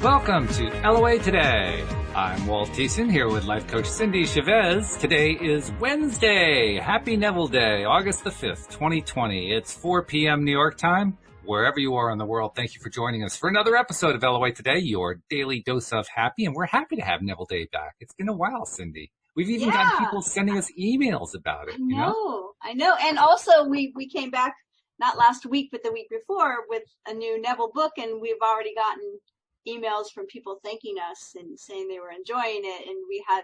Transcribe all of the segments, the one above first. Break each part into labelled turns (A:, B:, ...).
A: Welcome to LOA Today. I'm Walt here with life coach Cindie Chavez. Today is Wednesday. Happy Neville Day, August the 5th, 2020. It's 4 p.m. New York time. Wherever you are in the world, thank you for joining us for another episode of LOA Today, your daily dose of happy. And we're happy to have Neville Day back. It's been a while, Cindie. We've even gotten people sending us emails about it.
B: I know. And also we came back, not last week, but the week before with a new Neville book. And we've already gotten emails from people thanking us and saying they were enjoying it. And we had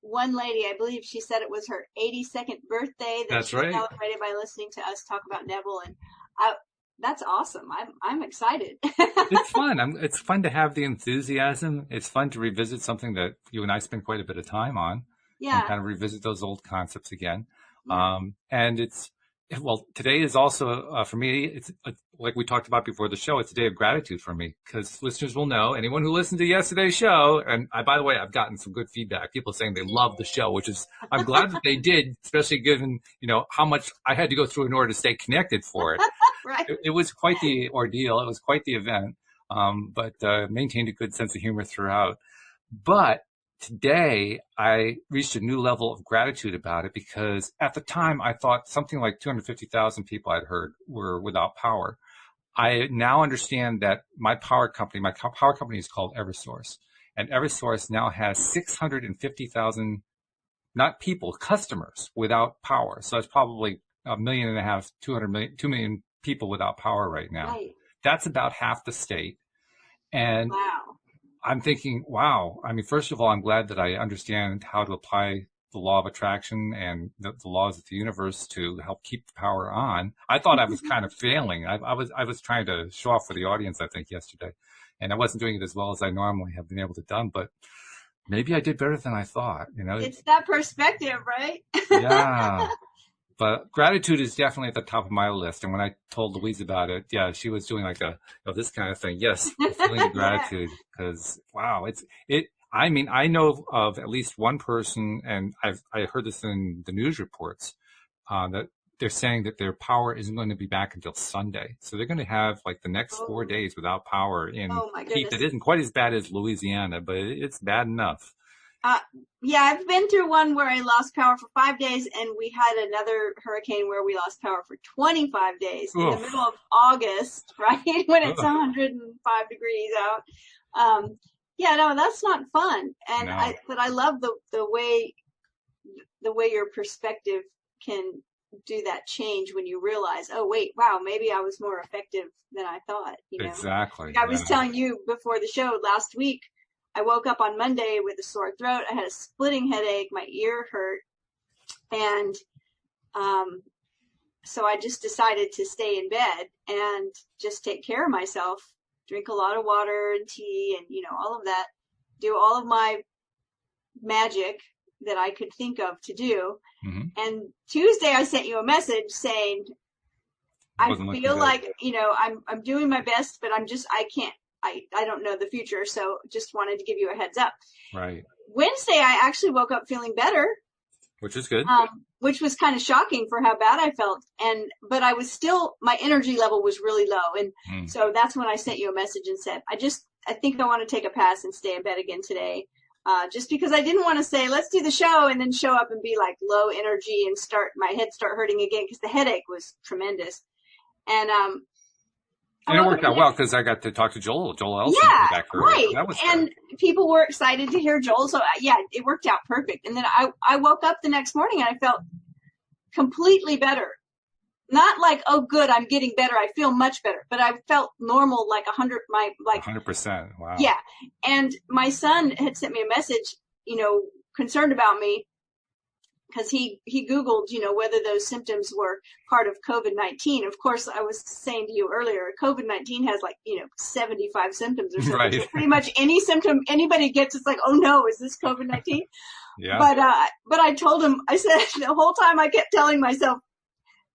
B: one lady, I believe she said it was her 82nd birthday that she celebrated by listening to us talk about Neville. And that's awesome. I'm excited.
A: It's fun. It's fun to have the enthusiasm. It's fun to revisit something that you and I spent quite a bit of time on.
B: Yeah.
A: And kind of revisit those old concepts again. Yeah. Today is also, for me, it's like we talked about before the show, it's a day of gratitude for me because listeners will know, anyone who listened to yesterday's show, and by the way, I've gotten some good feedback, people saying they love the show, which is, I'm glad that they did, especially given, how much I had to go through in order to stay connected for it.
B: Right.
A: It was quite the ordeal. It was quite the event, but maintained a good sense of humor throughout. But today, I reached a new level of gratitude about it because at the time I thought something like 250,000 people I'd heard were without power. I now understand that my power company is called Eversource, and Eversource now has 650,000, not people, customers without power. So it's probably 1.5 million, 2 million people without power right now.
B: Right.
A: That's about half the state. And
B: wow.
A: I'm thinking, wow. I mean, first of all, I'm glad that I understand how to apply the law of attraction and the laws of the universe to help keep the power on. I thought I was kind of failing. I was trying to show off for the audience, I think, yesterday. And I wasn't doing it as well as I normally have been able to do, but maybe I did better than I thought,
B: It's that perspective, right?
A: Yeah. But gratitude is definitely at the top of my list. And when I told Louise about it, yeah, she was doing like this kind of thing. Yes, feeling the gratitude because wow, I know of at least one person, and I heard this in the news reports, that they're saying that their power isn't going to be back until Sunday. So they're going to have like the next 4 days without power in heat that isn't quite as bad as Louisiana, but it's bad enough.
B: Yeah, I've been through one where I lost power for 5 days, and we had another hurricane where we lost power for 25 days in the middle of August, right? When it's 105 degrees out. Yeah, no, that's not fun. And
A: no.
B: But I love the way your perspective can do that change when you realize, oh wait, wow, maybe I was more effective than I thought.
A: Exactly.
B: Like I was telling you before the show last week, I woke up on Monday with a sore throat. I had a splitting headache. My ear hurt. And so I just decided to stay in bed and just take care of myself, drink a lot of water and tea and, all of that, do all of my magic that I could think of to do. Mm-hmm. And Tuesday I sent you a message saying, I feel like, I'm doing my best, but I can't. I don't know the future, so just wanted to give you a heads up.
A: Right.
B: Wednesday, I actually woke up feeling better.
A: Which is good.
B: Which was kind of shocking for how bad I felt. But I was still, my energy level was really low. And so that's when I sent you a message and said, I think I want to take a pass and stay in bed again today. Just because I didn't want to say, let's do the show and then show up and be like low energy and my head start hurting again because the headache was tremendous. And
A: it worked out well because I got to talk to Joel Elson back there.
B: Right.
A: That was
B: and people were excited to hear Joel. So it worked out perfect. And then I woke up the next morning and I felt completely better. Not like, oh, good, I'm getting better. I feel much better. But I felt normal, like
A: 100%. Wow.
B: Yeah. And my son had sent me a message, concerned about me. Because he Googled, whether those symptoms were part of COVID-19. Of course, I was saying to you earlier, COVID-19 has 75 symptoms or something.
A: Right.
B: So pretty much any symptom anybody gets, it's like, oh no, is this COVID-19?
A: Yeah.
B: But I told him, I said, the whole time I kept telling myself,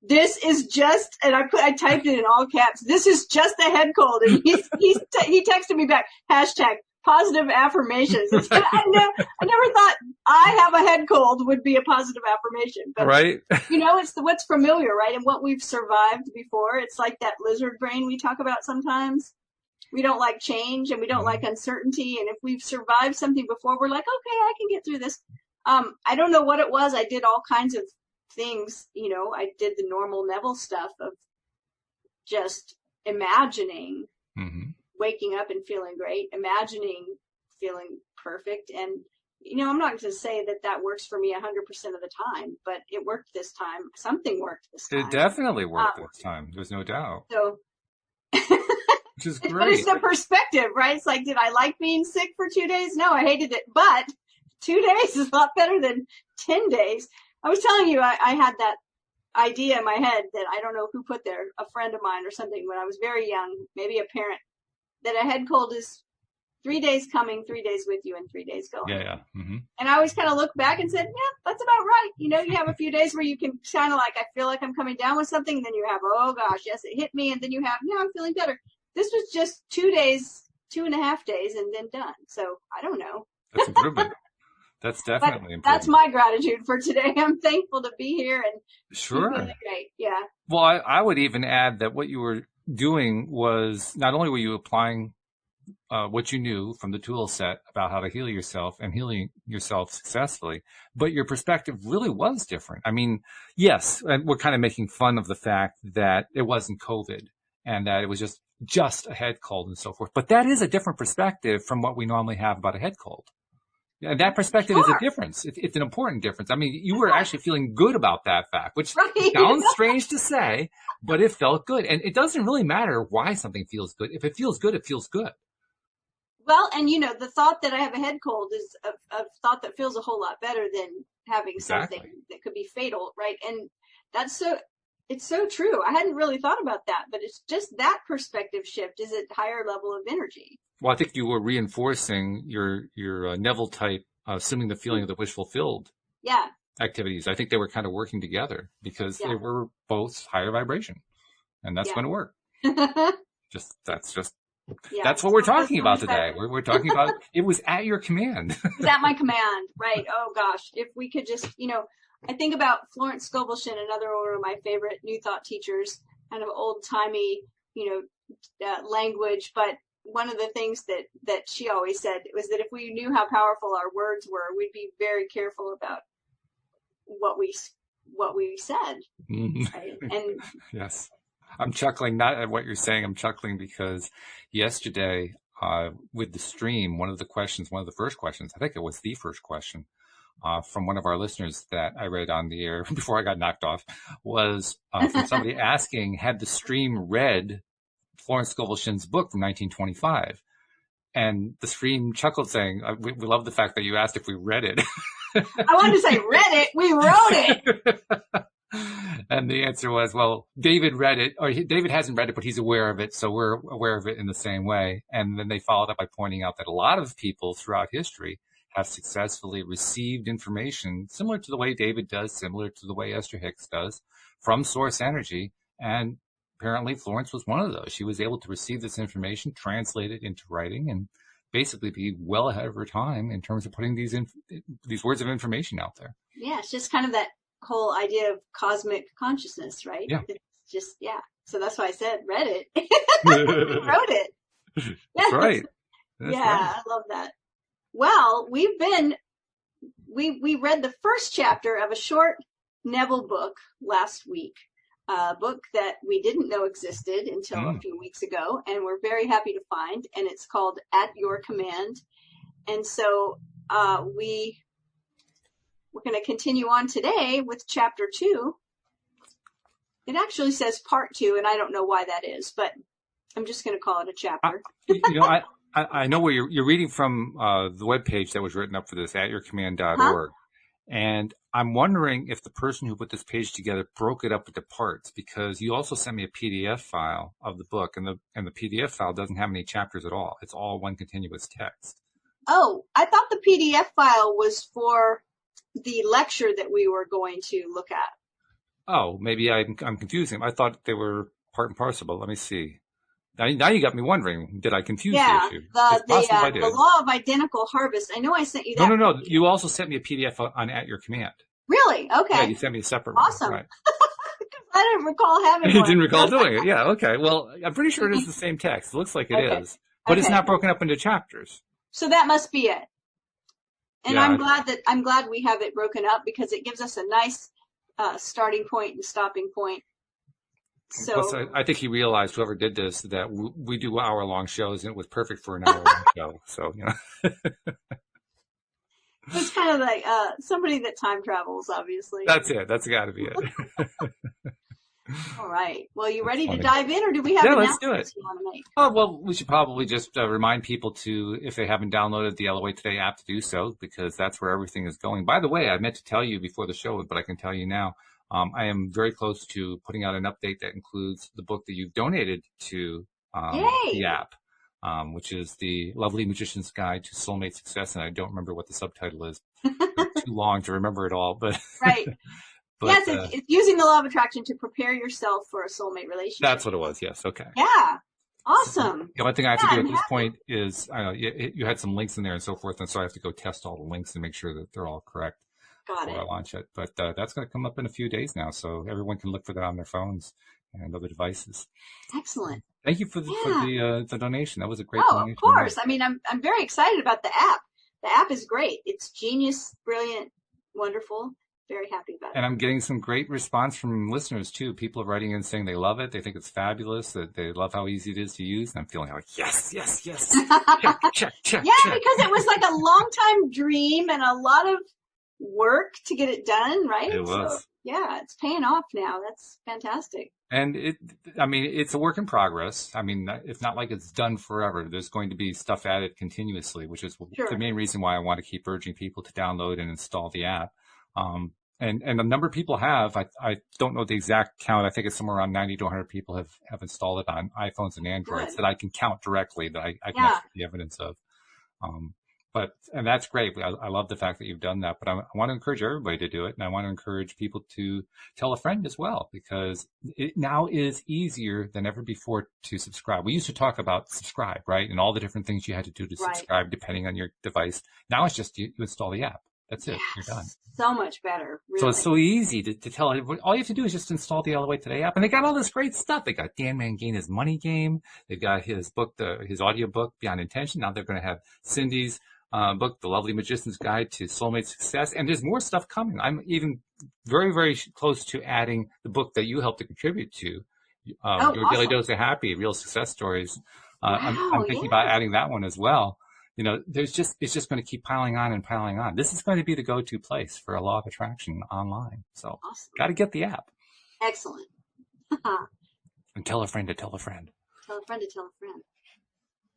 B: this is just, and I typed it in all caps, this is just a head cold. And he texted me back, #positive affirmations. I never thought I have a head cold would be a positive affirmation. But,
A: right.
B: It's what's familiar, right? And what we've survived before. It's like that lizard brain we talk about sometimes. We don't like change and we don't like uncertainty. And if we've survived something before, we're like, okay, I can get through this. I don't know what it was. I did all kinds of things. I did the normal Neville stuff of just imagining waking up and feeling great, imagining feeling perfect. And, I'm not going to say that works for me 100% of the time, but it worked this time. Something worked this time.
A: It definitely worked this time. There's no doubt.
B: So,
A: which is great.
B: But it's the perspective, right? It's like, did I like being sick for 2 days? No, I hated it. But 2 days is a lot better than 10 days. I was telling you, I had that idea in my head that I don't know who put there, a friend of mine or something, when I was very young, maybe a parent, that a head cold is 3 days coming, 3 days with you, and 3 days going.
A: Yeah. Mm-hmm.
B: And I always kind of look back and said, yeah, that's about right. You have a few days where you can kind of like, I feel like I'm coming down with something. And then you have, oh gosh, yes, it hit me. And then you have, yeah, I'm feeling better. This was just 2 days, 2.5 days, and then done. So I don't know.
A: That's improvement. That's definitely improvement.
B: That's my gratitude for today. I'm thankful to be here and
A: sure.
B: Really great. Yeah.
A: Well, I would even add that what you were doing was not only were you applying what you knew from the tool set about how to heal yourself and healing yourself successfully, but your perspective really was different. I mean, yes, and we're kind of making fun of the fact that it wasn't COVID and that it was just a head cold and so forth. But that is a different perspective from what we normally have about a head cold. And that perspective is a difference. It's an important difference. I mean, you were actually feeling good about that fact, which sounds strange to say, but it felt good. And it doesn't really matter why something feels good. If it feels good, it feels good.
B: Well, and the thought that I have a head cold is a thought that feels a whole lot better than having something that could be fatal, right? And it's so true. I hadn't really thought about that, but it's just that perspective shift is a higher level of energy.
A: Well, I think you were reinforcing your Neville type, assuming the feeling of the wish fulfilled activities. I think they were kind of working together because they were both higher vibration, and that's going to work. That's what we're talking about today. We're talking about it was at your command.
B: It was at my command, right? Oh gosh, if we could just, I think about Florence Scovel, another one of my favorite New Thought teachers, kind of old timey, language, but one of the things that she always said was that if we knew how powerful our words were, we'd be very careful about what we said. Right? And
A: yes, I'm chuckling not at what you're saying. I'm chuckling because yesterday with the stream, one of the first questions, I think it was the first question from one of our listeners that I read on the air before I got knocked off was from somebody asking, had the stream read Florence Scovel book from 1925? And the stream chuckled saying, we love the fact that you asked if we read it.
B: I wanted to say read it. We wrote it.
A: And the answer was, well, David read it, or David hasn't read it, but he's aware of it. So we're aware of it in the same way. And then they followed up by pointing out that a lot of people throughout history have successfully received information similar to the way David does, similar to the way Esther Hicks does, from source energy. And apparently Florence was one of those. She was able to receive this information, translate it into writing, and basically be well ahead of her time in terms of putting these words of information out there.
B: Yeah, it's just kind of that whole idea of cosmic consciousness, right?
A: Yeah.
B: It's just, So that's why I said read it. Wrote it.
A: That's right. That's
B: right.
A: I
B: love that. Well, we read the first chapter of a short Neville book last week, a book that we didn't know existed until a few weeks ago, and we're very happy to find, and it's called At Your Command. And so we're going to continue on today with chapter 2. It actually says part 2, and I don't know why that is, but I'm just going to call it a chapter.
A: I know where you're reading from the webpage that was written up for this, atyourcommand.org. And I'm wondering if the person who put this page together broke it up into parts, because you also sent me a PDF file of the book, and the PDF file doesn't have any chapters at all. It's all one continuous text.
B: Oh, I thought the PDF file was for the lecture that we were going to look at.
A: Oh, maybe I'm confusing. I thought they were part and parcel, but let me see. Now you got me wondering, did I confuse the issue?
B: The law of identical harvest. I know I sent you that.
A: No. You also sent me a PDF on At Your Command.
B: Really? Okay.
A: Yeah, you sent me a separate
B: one. Awesome.
A: Right.
B: Because I don't recall having
A: You
B: one.
A: didn't recall doing it. Yeah. Okay. Well, I'm pretty sure it is the same text. It looks like it
B: Okay.
A: is, but it's
B: Okay.
A: not broken up into chapters.
B: So that must be it. And
A: Yeah.
B: I'm glad we have it broken up because it gives us a nice starting point and stopping point.
A: Plus,
B: So
A: I think he realized, whoever did this, that we do hour-long shows, and it was perfect for an hour-long show. So,
B: it's kind of like somebody that time travels, obviously.
A: that's it. That's got to be it.
B: All right. Well, you
A: That's
B: ready to
A: funny.
B: dive in, or do we have
A: Yeah, let's do
B: announcements
A: it.
B: you want to make?
A: Oh, well, we should probably just remind people to, if they haven't downloaded the LOA Today app, to do so, because that's where everything is going. By the way, I meant to tell you before the show, but I can tell you now. I am very close to putting out an update that includes the book that you've donated to the
B: Yay!
A: app, which is The Lovely Magician's Guide to Soulmate Success. And I don't remember what the subtitle is. It's too long to remember it all, but
B: Right.
A: but
B: Yes, it's using the law of attraction to prepare yourself for a soulmate relationship.
A: that's what it was. Yes. Okay.
B: Yeah. Awesome.
A: The only thing I have to do
B: I'm
A: at this
B: happy.
A: point is, I know you had some links in there and so forth, and so I have to go test all the links and make sure that they're all correct
B: Got
A: before I
B: it.
A: launch it. But that's going to come up in a few days now, so everyone can look for that on their phones and other devices.
B: Excellent.
A: Thank you for
B: Yeah.
A: the donation. That was a great
B: Oh,
A: donation.
B: of course. I mean, I'm very excited about the app. The app is great. It's genius, brilliant, wonderful. Very happy about it.
A: And I'm getting some great response from listeners too. People are writing in saying they love it. They think it's fabulous. That they love how easy it is to use. And I'm feeling like, yes. Check.
B: Yeah, because it was like a long time dream and a lot of work to get it done, right?
A: It was.
B: So, yeah, it's paying off now. That's fantastic.
A: And it's a work in progress. I mean, it's not like it's done forever. There's going to be stuff added continuously, which is
B: Sure.
A: the main reason why I want to keep urging people to download and install the app. And a number of people have. I don't know the exact count. I think it's somewhere around 90 to 100 people have installed it on iPhones and Androids that I can count directly, that I can have the evidence of. And that's great. I love the fact that you've done that, but I want to encourage everybody to do it. And I want to encourage people to tell a friend as well, because it now is easier than ever before to subscribe. We used to talk about subscribe, right? And all the different things you had to do to subscribe depending on your device. Now it's just you install the app. That's it. You're done.
B: So much better. Really. So
A: it's so easy to tell everybody. All you have to do is just install the LOA Today app. And they got all this great stuff. They got Dan Mangana's Money Game. They've got his book, his audio book, Beyond Intention. Now they're going to have Cindy's book, The Lovely Magician's Guide to Soulmate Success. And there's more stuff coming. I'm even very, very close to adding the book that you helped to contribute to, Your
B: awesome.
A: Daily Dose of Happy, Real Success Stories. I'm thinking about adding that one as well. It's just going to keep piling on and piling on. This is going to be the go-to place for a law of attraction online. So got to get the app.
B: Excellent.
A: And tell a friend to tell a friend.
B: Tell a friend to tell a friend.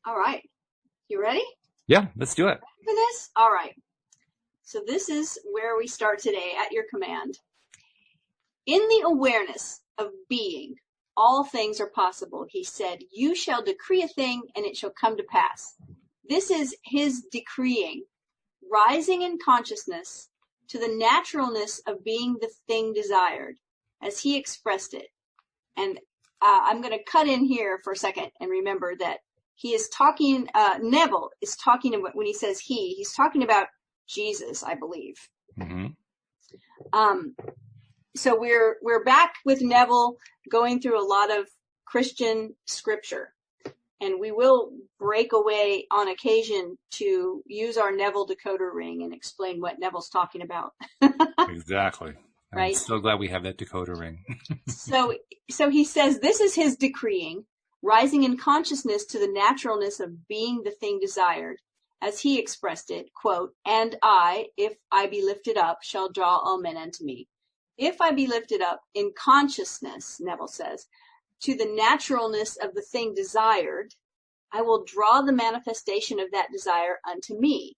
B: All right. You ready?
A: Yeah, let's do it.
B: Ready for this? All right. So this is where we start today, at your command. In the awareness of being, all things are possible. He said, you shall decree a thing and it shall come to pass. This is his decreeing, rising in consciousness to the naturalness of being the thing desired, as he expressed it. And I'm going to cut in here for a second and remember that he is talking, Neville is talking about, when he says he's talking about Jesus, I believe.
A: Mm-hmm.
B: So we're back with Neville going through a lot of Christian scripture. And we will break away on occasion to use our Neville decoder ring and explain what Neville's talking about.
A: Exactly.
B: Right?
A: I'm so glad we have that decoder ring.
B: So he says, this is his decreeing, rising in consciousness to the naturalness of being the thing desired, as he expressed it, quote, and I, if I be lifted up, shall draw all men unto me. If I be lifted up in consciousness, Neville says, to the naturalness of the thing desired, I will draw the manifestation of that desire unto me.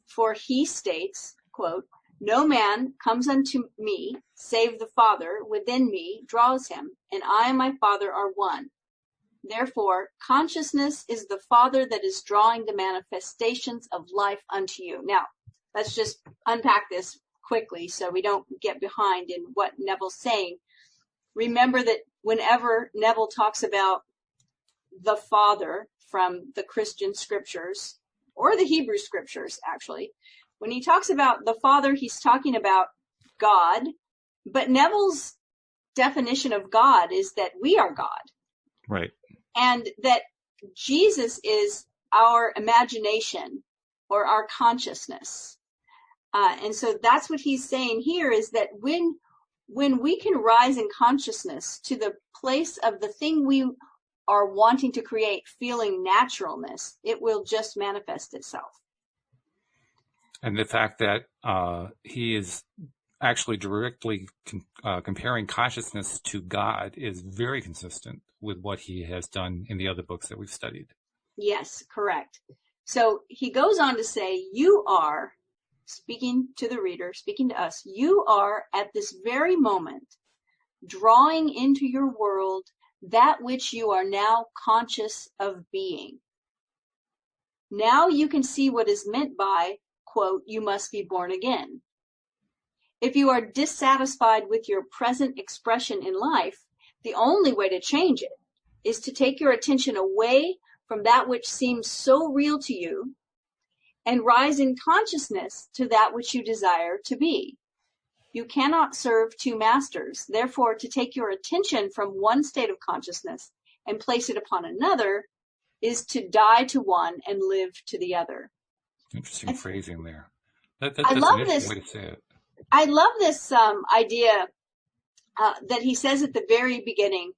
B: For he states, quote, no man comes unto me, save the Father within me draws him, and I and my Father are one. Therefore, consciousness is the Father that is drawing the manifestations of life unto you. Now, let's just unpack this quickly so we don't get behind in what Neville's saying. Remember that whenever Neville talks about the Father from the Christian scriptures, or the Hebrew scriptures, actually, when he talks about the Father, he's talking about God, but Neville's definition of God is that we are God.
A: Right.
B: And that Jesus is our imagination or our consciousness. And so that's what he's saying here, is that when we can rise in consciousness to the place of the thing we are wanting to create, feeling naturalness, it will just manifest itself.
A: And the fact that he is actually directly comparing consciousness to God is very consistent with what he has done in the other books that we've studied.
B: Yes, correct. So he goes on to say, you are, speaking to the reader, speaking to us, you are at this very moment drawing into your world that which you are now conscious of being. Now you can see what is meant by, quote, you must be born again. If you are dissatisfied with your present expression in life, the only way to change it is to take your attention away from that which seems so real to you and rise in consciousness to that which you desire to be. You cannot serve two masters. Therefore, to take your attention from one state of consciousness and place it upon another is to die to one and live to the other.
A: Interesting phrasing there. That's
B: I
A: an
B: love
A: interesting
B: this.
A: way to say it.
B: I love this idea that he says at the very beginning,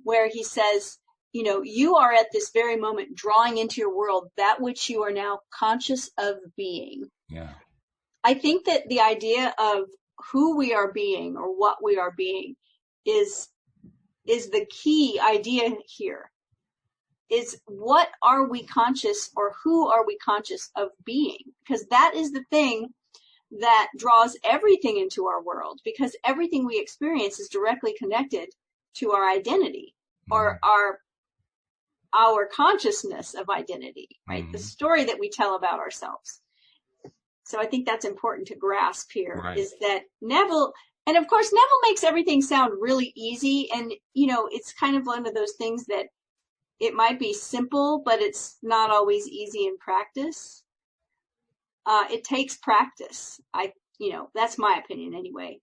B: where he says, you know, you are at this very moment drawing into your world that which you are now conscious of being.
A: Yeah.
B: I think that the idea of who we are being or what we are being is the key idea here. Is what are we conscious, or who are we conscious of being? Because that is the thing that draws everything into our world, because everything we experience is directly connected to our identity, or our consciousness of identity, right? The story that we tell about ourselves. So I think that's important to grasp here,
A: Right.
B: is that Neville, and of course Neville makes everything sound really easy, and you know, it's kind of one of those things that it might be simple, but it's not always easy in practice. It takes practice. That's my opinion anyway.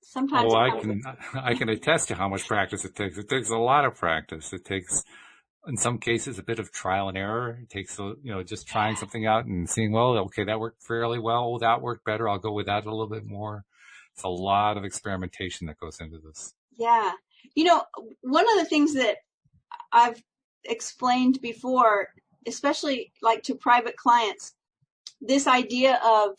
B: Sometimes
A: Oh,
B: it
A: I
B: comes.
A: can attest to how much practice it takes. It takes a lot of practice. It takes, in some cases, a bit of trial and error. It takes, just trying something out and seeing, well, okay, that worked fairly well. Oh, that worked better. I'll go with that a little bit more. It's a lot of experimentation that goes into this.
B: Yeah. You know, one of the things that I've explained before, especially like to private clients, this idea of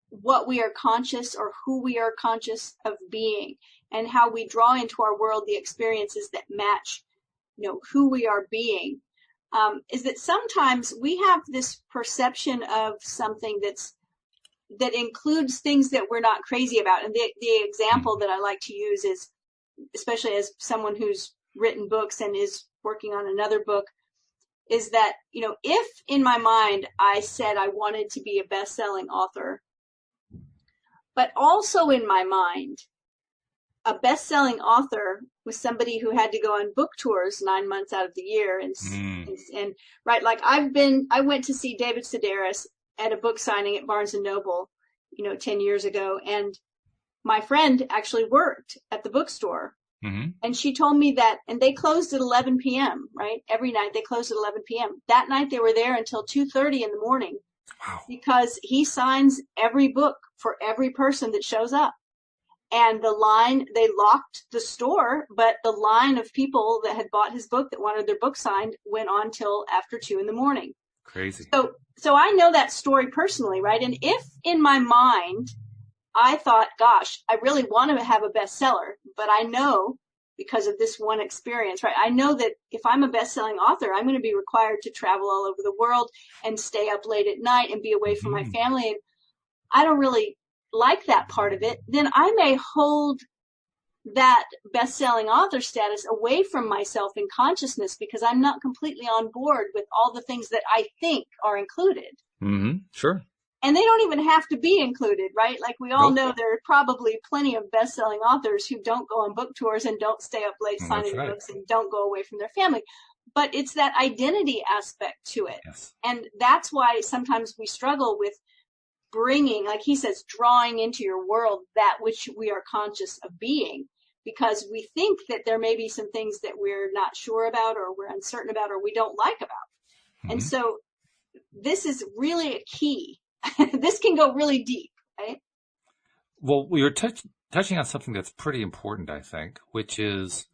B: what we are conscious, or who we are conscious of being, and how we draw into our world the experiences that match, who we are being, is that sometimes we have this perception of something that includes things that we're not crazy about. And the example that I like to use is, especially as someone who's written books and is working on another book, is that, if in my mind I said I wanted to be a best-selling author, but also in my mind, a best-selling author was somebody who had to go on book tours 9 months out of the year. And right, like I went to see David Sedaris at a book signing at Barnes and Noble, 10 years ago. And my friend actually worked at the bookstore.
A: Mm-hmm.
B: And she told me that, and they closed at 11 p.m., right? Every night they closed at 11 p.m. That night they were there until 2:30 in the morning.
A: Wow.
B: Because he signs every book for every person that shows up. And they locked the store, but the line of people that had bought his book that wanted their book signed went on till after 2 in the morning.
A: Crazy.
B: So I know that story personally, right? And if in my mind I thought, gosh, I really want to have a bestseller, but I know because of this one experience, right? I know that if I'm a best-selling author, I'm going to be required to travel all over the world and stay up late at night and be away from my family. And I don't really like that part of it. Then I may hold that best-selling author status away from myself in consciousness, because I'm not completely on board with all the things that I think are included.
A: Mm-hmm. Sure.
B: And they don't even have to be included, right? Like we all know there are probably plenty of best-selling authors who don't go on book tours and don't stay up late signing books and don't go away from their family. But it's that identity aspect to it.
A: Yes.
B: And that's why sometimes we struggle with bringing, like he says, drawing into your world that which we are conscious of being. because we think that there may be some things that we're not sure about or we're uncertain about or we don't like about. And
A: Mm-hmm.
B: so this is really a key. This can go really deep, right?
A: Well, we were touching on something that's pretty important, I think, which is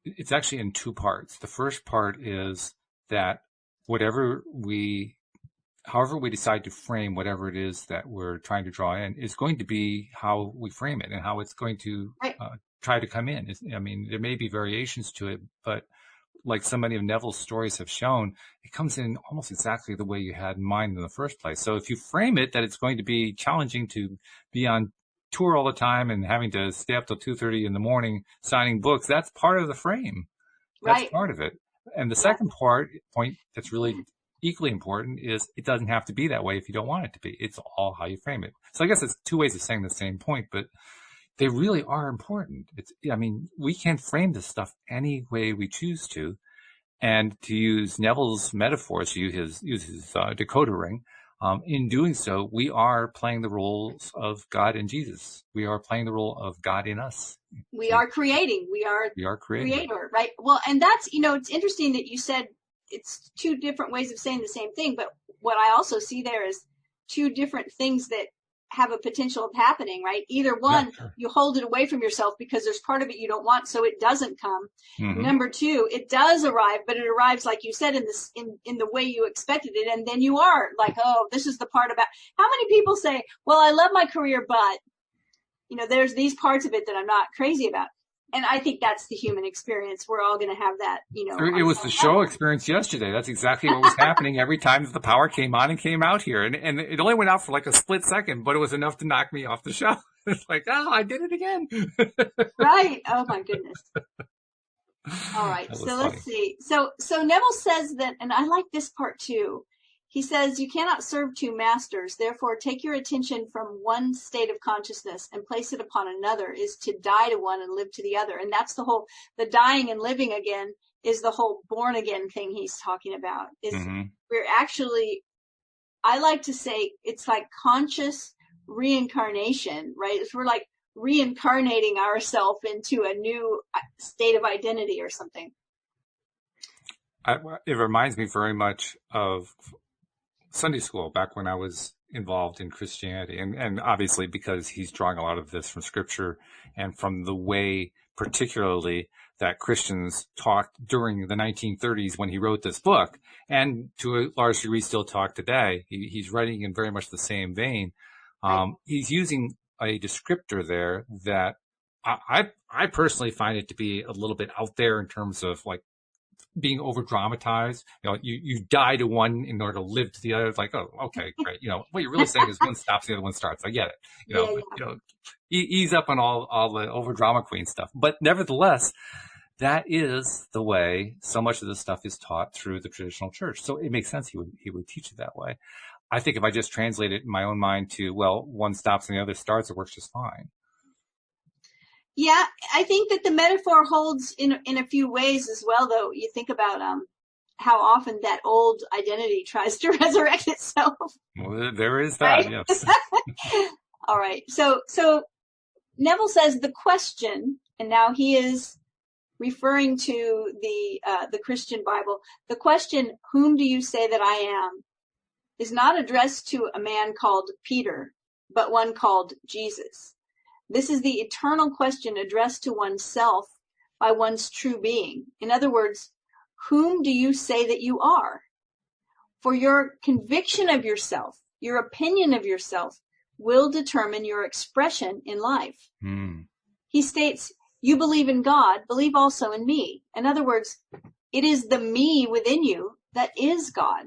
A: it's actually in two parts. The first part is that whatever however we decide to frame whatever it is that we're trying to draw in is going to be how we frame it and how it's going to
B: Right.
A: try to come in. I mean, there may be variations to it, but like so many of Neville's stories have shown, it comes in almost exactly the way you had in mind in the first place. So if you frame it that it's going to be challenging to be on tour all the time and having to stay up till 2:30 in the morning signing books, that's part of the frame. That's
B: Right.
A: part of it. And the
B: Yeah.
A: second point that's really equally important is it doesn't have to be that way if you don't want it to be. It's all how you frame it. So I guess it's two ways of saying the same point, but they really are important. I mean, we can frame this stuff any way we choose to. And to use Neville's metaphors, use his decoder ring, in doing so, we are playing the roles of God in Jesus. We are playing the role of God in us.
B: We are creating. We are
A: creating.
B: creator, right? Well, and that's, it's interesting that you said it's two different ways of saying the same thing, but what I also see there is two different things that have a potential of happening, right? Either one,
A: sure.
B: You hold it away from yourself because there's part of it you don't want, so it doesn't come.
A: Mm-hmm.
B: Number two, it does arrive, but it arrives, like you said, in the way you expected it, and then you are like, oh, this is the part about. How many people say, well, I love my career, but there's these parts of it that I'm not crazy about. And I think that's the human experience. We're all going to have that,
A: It was the show experience yesterday. That's exactly what was happening every time the power came on and came out here. And it only went out for like a split second, but it was enough to knock me off the show. It's like, oh, I did it again.
B: Right. Oh my goodness. All right. So
A: funny.
B: Let's see. So Neville says that, and I like this part too. He says, you cannot serve two masters. Therefore, take your attention from one state of consciousness and place it upon another is to die to one and live to the other. And that's the dying and living again is the whole born again thing he's talking about. We're actually, I like to say it's like conscious reincarnation, right? We're like reincarnating ourselves into a new state of identity or something.
A: It reminds me very much of Sunday school back when I was involved in Christianity. And obviously because he's drawing a lot of this from scripture and from the way particularly that Christians talked during the 1930s when he wrote this book, and to a large degree still talk today. He's writing in very much the same vein. He's using a descriptor there that I personally find it to be a little bit out there in terms of like being over dramatized. You die to one in order to live to the other. It's like, oh, okay, great. What you're really saying is one stops, the other one starts. I get it. Ease up on all the over drama queen stuff. But nevertheless, that is the way so much of this stuff is taught through the traditional church. So it makes sense he would teach it that way. I think if I just translate it in my own mind to, well, one stops and the other starts, it works just fine.
B: Yeah, I think that the metaphor holds in a few ways as well, though. You think about how often that old identity tries to resurrect itself.
A: Well, there is that, right? Yes.
B: All right. So Neville says the question, and now he is referring to the Christian Bible. The question, whom do you say that I am, is not addressed to a man called Peter, but one called Jesus. This is the eternal question addressed to oneself by one's true being. In other words, whom do you say that you are? For your conviction of yourself, your opinion of yourself, will determine your expression in life. He states, you believe in God, believe also in me. In other words, it is the me within you that is God.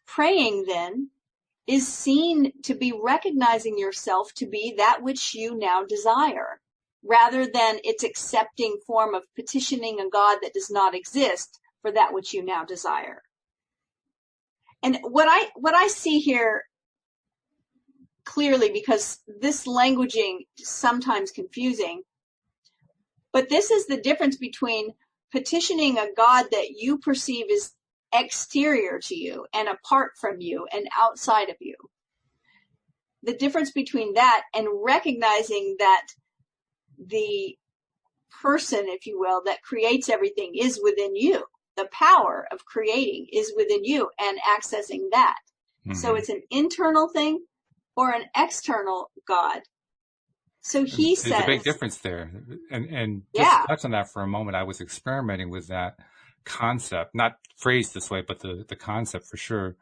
B: Praying, then, is seen to be recognizing yourself to be that which you now desire, rather than its accepting form of petitioning a God that does not exist for that which you now desire. And what I see here clearly, because this languaging is sometimes confusing, but this is the difference between petitioning a God that you perceive as exterior to you and apart from you and outside of you. The difference between that and recognizing that the person, if you will, that creates everything is within you. The power of creating is within you and accessing that. So it's an internal thing or an external God. So he
A: There's a big
B: says,
A: difference there. And just to
B: yeah,
A: touch on that for a moment, I was experimenting with that concept, not phrased this way, but the concept for sure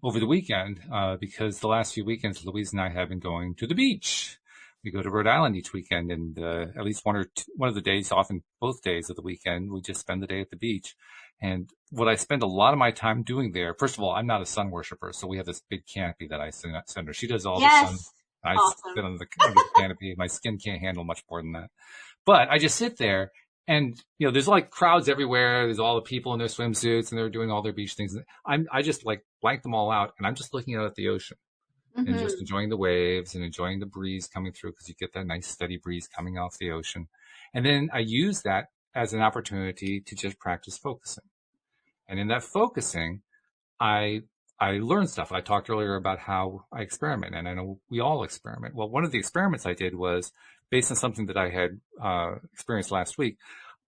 A: over the weekend, because the last few weekends, Louise and I have been going to the beach. We go to Rhode Island each weekend, and at least one of the days, often both days of the weekend, we just spend the day at the beach. And what I spend a lot of my time doing there, first of all, I'm not a sun worshiper, so we have this big canopy that I send her. She does all the sun.
B: yes,
A: I
B: awesome.
A: sit under the canopy. My skin can't handle much more than that. But I just sit there, and there's like crowds everywhere. There's all the people in their swimsuits, and they're doing all their beach things. I just like blank them all out, and I'm just looking out at the ocean and just
B: Mm-hmm.
A: enjoying the waves and enjoying the breeze coming through, because you get that nice steady breeze coming off the ocean. And then I use that as an opportunity to just practice focusing. And in that focusing, I I learn stuff. I talked earlier about how I experiment, and I know we all experiment. Well, one of the experiments I did was based on something that I had experienced last week.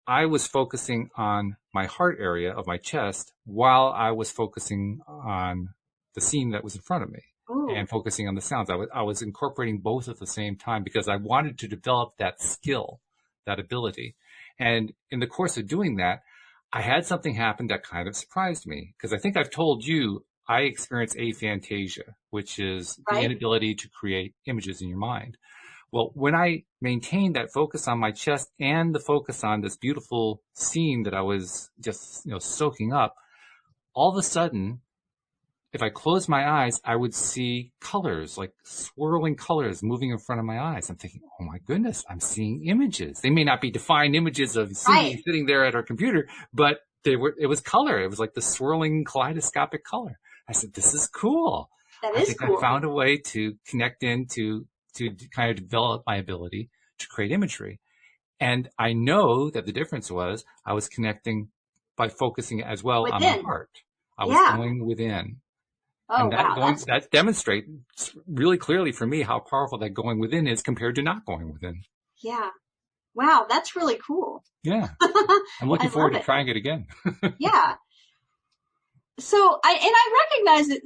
A: I was focusing on my heart area of my chest while I was focusing on the scene that was in front of me
B: Ooh,
A: and focusing on the sounds. I was incorporating both at the same time because I wanted to develop that skill, that ability. And in the course of doing that, I had something happen that kind of surprised me, because I think I've told you I experience aphantasia, which is the
B: right?
A: inability to create images in your mind. Well, when I maintained that focus on my chest and the focus on this beautiful scene that I was just, soaking up, all of a sudden, if I closed my eyes, I would see colors, like swirling colors moving in front of my eyes. I'm thinking, oh my goodness, I'm seeing images. They may not be defined images of
B: Right.
A: Cindy sitting there at her computer, but it was color. It was like the swirling kaleidoscopic color. I said, this is cool.
B: That
A: I
B: is
A: think I
B: cool.
A: found a way to connect to kind of develop my ability to create imagery. And I know that the difference was I was connecting by focusing as well on my
B: Within.
A: heart. I was
B: Yeah.
A: going within.
B: Oh,
A: And
B: wow.
A: that demonstrates really clearly for me how powerful that going within is compared to not going within.
B: Yeah. Wow. That's really cool.
A: Yeah. I'm
B: I
A: looking forward
B: love
A: to
B: it.
A: trying it again.
B: Yeah. So I recognize that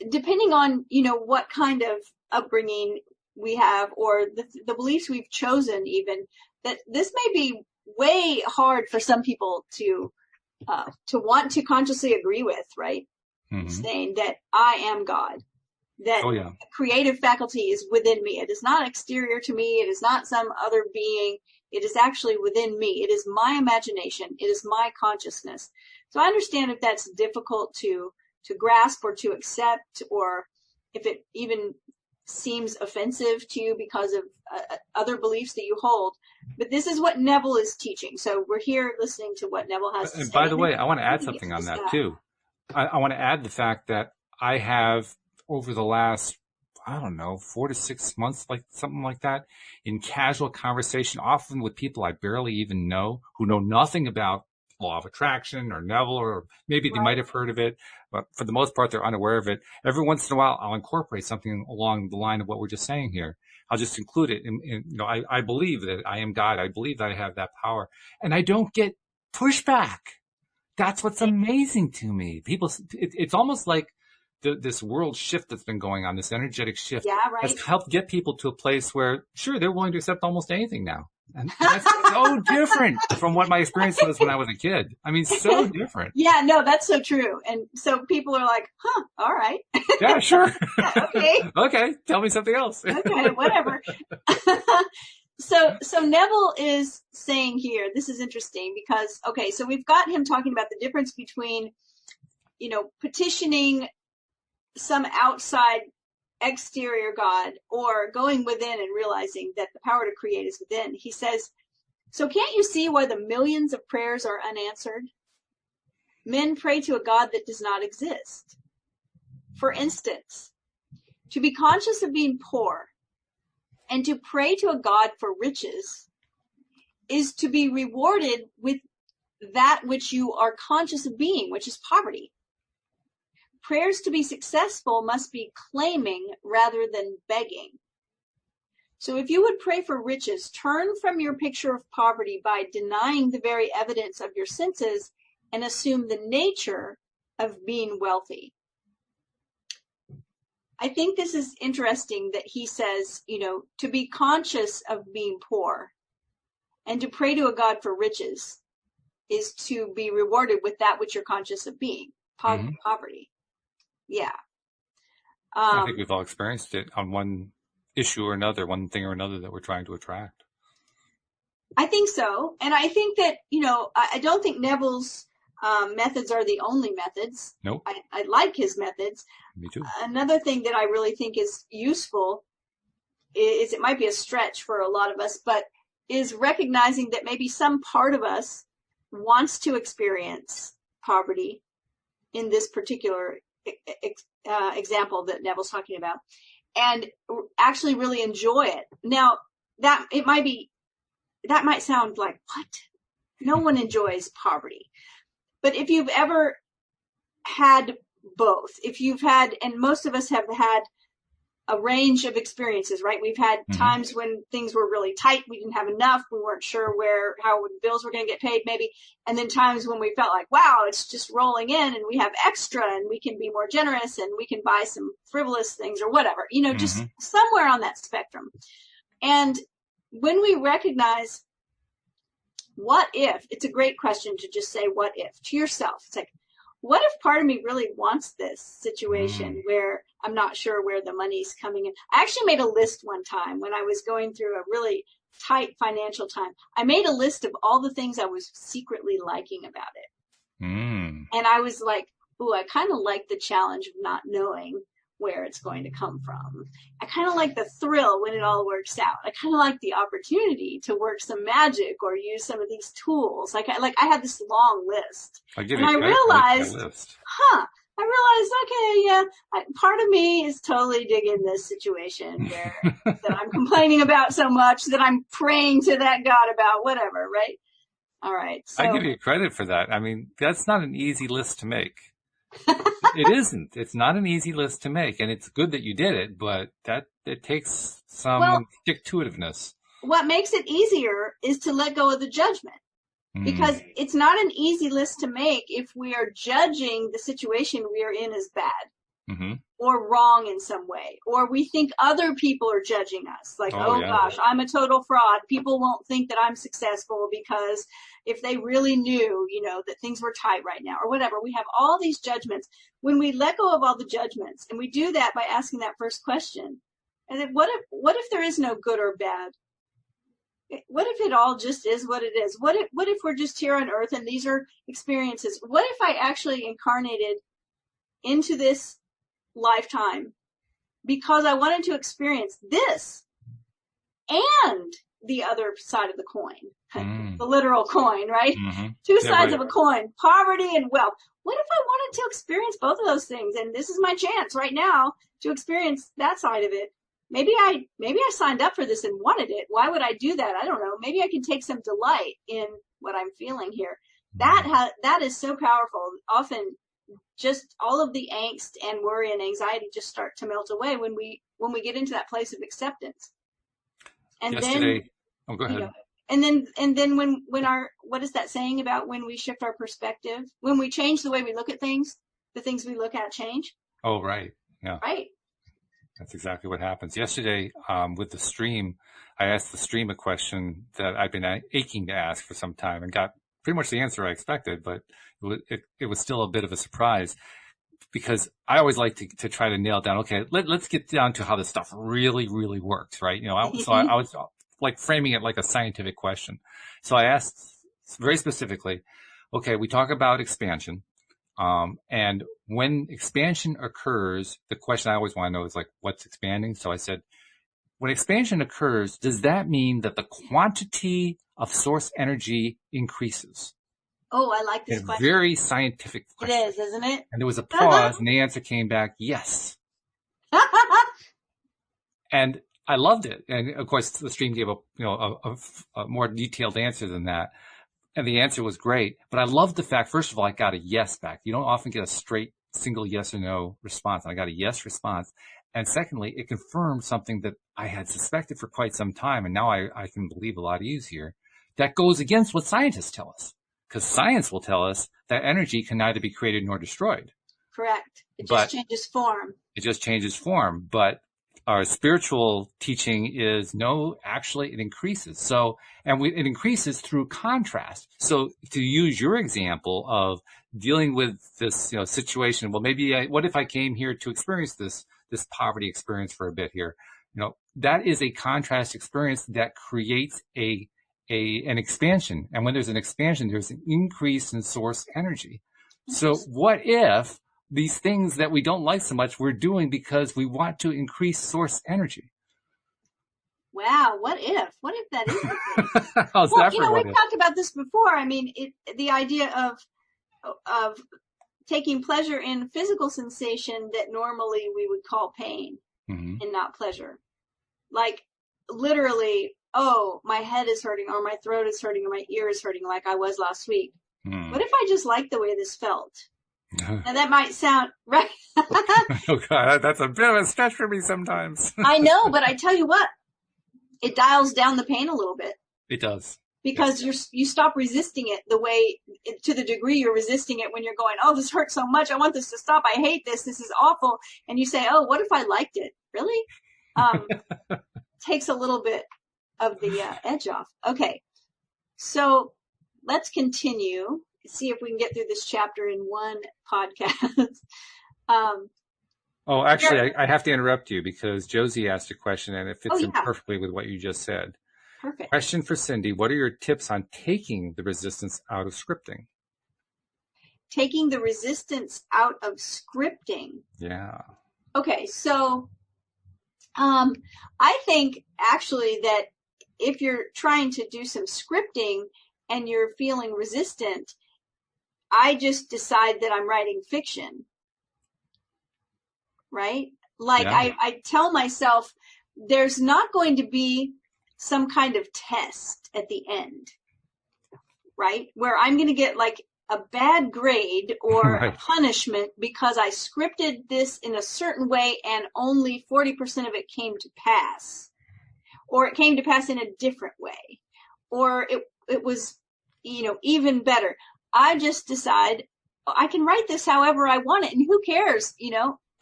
B: depending on, what kind of upbringing we have or the beliefs we've chosen even, that this may be way hard for some people to want to consciously agree with, right?
A: Hmm.
B: Saying that I am God, that
A: Oh yeah.
B: creative faculty is within me. It is not exterior to me. It is not some other being. It is actually within me. It is my imagination. It is my consciousness. So I understand if that's difficult to grasp or to accept, or if it even seems offensive to you because of other beliefs that you hold. But this is what Neville is teaching. So we're here listening to what Neville has to
A: And
B: say,
A: by the
B: and then
A: way, I want to
B: we
A: add
B: can get
A: something
B: to
A: on that
B: discuss.
A: too. I want to add the fact that I have over the last, I don't know, 4 to 6 months, like something like that, in casual conversation, often with people I barely even know, who know nothing about law of attraction or Neville, or maybe they might
B: Right.
A: have heard of it, but for the most part, they're unaware of it. Every once in a while, I'll incorporate something along the line of what we're just saying here. I'll just include it. I believe that I am God. I believe that I have that power, and I don't get pushback. That's what's amazing to me. It's almost like this world shift that's been going on, this energetic shift
B: Yeah,
A: has
B: right.
A: helped get people to a place where, sure, they're willing to accept almost anything now. And that's so different from what my experience was when I was a kid. I mean, so different.
B: Yeah, no, that's so true. And so people are like, huh, all right.
A: Yeah, sure.
B: Yeah, okay.
A: Okay, tell me something else.
B: Okay, whatever. So Neville is saying here, this is interesting because, okay, so we've got him talking about the difference between, petitioning some outside exterior God or going within and realizing that the power to create is within. He says, so can't you see why the millions of prayers are unanswered? Men pray to a God that does not exist. For instance, to be conscious of being poor and to pray to a God for riches is to be rewarded with that which you are conscious of being, which is poverty. Prayers to be successful must be claiming rather than begging. So if you would pray for riches, turn from your picture of poverty by denying the very evidence of your senses and assume the nature of being wealthy. I think this is interesting that he says, to be conscious of being poor and to pray to a God for riches is to be rewarded with that which you're conscious of being, poverty. Yeah.
A: I think we've all experienced it on one issue or another, one thing or another that we're trying to attract.
B: I think so. And I think that, I don't think Neville's methods are the only methods.
A: Nope.
B: I like his methods.
A: Me too.
B: Another thing that I really think is useful is, it might be a stretch for a lot of us, but is recognizing that maybe some part of us wants to experience poverty in this particular example that Neville's talking about, and actually really enjoy it. Now, that might sound like, what? No one enjoys poverty. But if you've ever had both, and most of us have had a range of experiences, right? We've had times when things were really tight. We didn't have enough. We weren't sure how bills were going to get paid, maybe. And then times when we felt like, wow, it's just rolling in and we have extra and we can be more generous and we can buy some frivolous things or whatever, just somewhere on that spectrum. And when we recognize, what if, it's a great question to just say, what if, to yourself. It's like, what if part of me really wants this situation where I'm not sure where the money's coming in? I actually made a list one time when I was going through a really tight financial time. I made a list of all the things I was secretly liking about it. And I was like, ooh, I kind of like the challenge of not knowing where it's going to come from. I kind of like the thrill when it all works out. I kind of like the opportunity to work some magic or use some of these tools. I had this long list. I realized, okay, yeah, part of me is totally digging this situation where that I'm complaining about so much that I'm praying to that God about whatever, right? All right. So,
A: I give you credit for that. I mean, that's not an easy list to make. It isn't. It's not an easy list to make, and it's good that you did it, but it takes some stick-to-itiveness.
B: What makes it easier is to let go of the judgment, because it's not an easy list to make if we are judging the situation we are in as bad or wrong in some way, or we think other people are judging us, like, gosh, I'm a total fraud. People won't think that I'm successful because if they really knew, that things were tight right now or whatever. We have all these judgments. When we let go of all the judgments, and we do that by asking that first question, and then what if there is no good or bad? What if it all just is what it is? What if we're just here on earth and these are experiences? What if I actually incarnated into this lifetime because I wanted to experience this and the other side of the coin, the literal coin, right? Two sides of a coin, poverty and wealth. What if I wanted to experience both of those things? And this is my chance right now to experience that side of it. Maybe I signed up for this and wanted it. Why would I do that? I don't know. Maybe I can take some delight in what I'm feeling here. That is so powerful. Often just all of the angst and worry and anxiety just start to melt away when we get into that place of acceptance. And
A: yesterday, go ahead.
B: And then when what is that saying about when we shift our perspective? When we change the way we look at things, the things we look at change.
A: Oh, right. Yeah.
B: Right.
A: That's exactly what happens. Yesterday, with the stream, I asked the stream a question that I've been aching to ask for some time and got pretty much the answer I expected, but it was still a bit of a surprise because I always like to try to nail down, okay, let's get down to how this stuff really, really works, right? So I was like framing it like a scientific question. So I asked very specifically, okay, we talk about expansion. And when expansion occurs, the question I always want to know is like, what's expanding? So I said, when expansion occurs, does that mean that the quantity of source energy increases?
B: Oh, I like this question.
A: Very scientific question.
B: It is, isn't it?
A: And there was a pause and the answer came back, yes. And I loved it. And of course, the stream gave a more detailed answer than that. And the answer was great. But I loved the fact, first of all, I got a yes back. You don't often get a straight single yes or no response. And I got a yes response. And secondly, it confirmed something that I had suspected for quite some time, and now I can believe a lot easier. That goes against what scientists tell us, because science will tell us that energy can neither be created nor destroyed.
B: Correct. It
A: But
B: just changes form.
A: it just changes form. But our spiritual teaching is no, actually it increases. So, it increases through contrast. So to use your example of dealing with this, situation, well, maybe what if I came here to experience this poverty experience for a bit here? That is a contrast experience that creates an expansion. And when there's an expansion, there's an increase in source energy. So what if these things that we don't like so much we're doing because we want to increase source energy?
B: Wow, what if? What if that is the case?
A: How's that for what
B: we've
A: if?
B: talked about this before. I mean, the idea of taking pleasure in physical sensation that normally we would call pain and not pleasure. Like literally, oh, my head is hurting or my throat is hurting or my ear is hurting like I was last week. What if I just liked the way this felt? And that might sound right.
A: Oh God, that's a bit of a stretch for me sometimes.
B: I know, but I tell you what, it dials down the pain a little bit.
A: It does.
B: Because you stop resisting it to the degree you're resisting it when you're going, oh, this hurts so much. I want this to stop. I hate this. This is awful. And you say, oh, what if I liked it? Really? Takes a little bit of the edge off. Okay. So let's continue. See if we can get through this chapter in one podcast.
A: Oh, actually, I have to interrupt you because Josie asked a question and it fits in perfectly with what you just said.
B: Perfect.
A: Question for Cindie. What are your tips on taking the resistance out of scripting?
B: Taking the resistance out of scripting.
A: Yeah.
B: Okay, so I think actually that if you're trying to do some scripting and you're feeling resistant, I just decide that I'm writing fiction. Right? Like I tell myself there's not going to be some kind of test at the end, right? Where I'm going to get like a bad grade or a punishment because I scripted this in a certain way and only 40% of it came to pass, or it came to pass in a different way, or it was, even better. I just decide I can write this however I want it and who cares,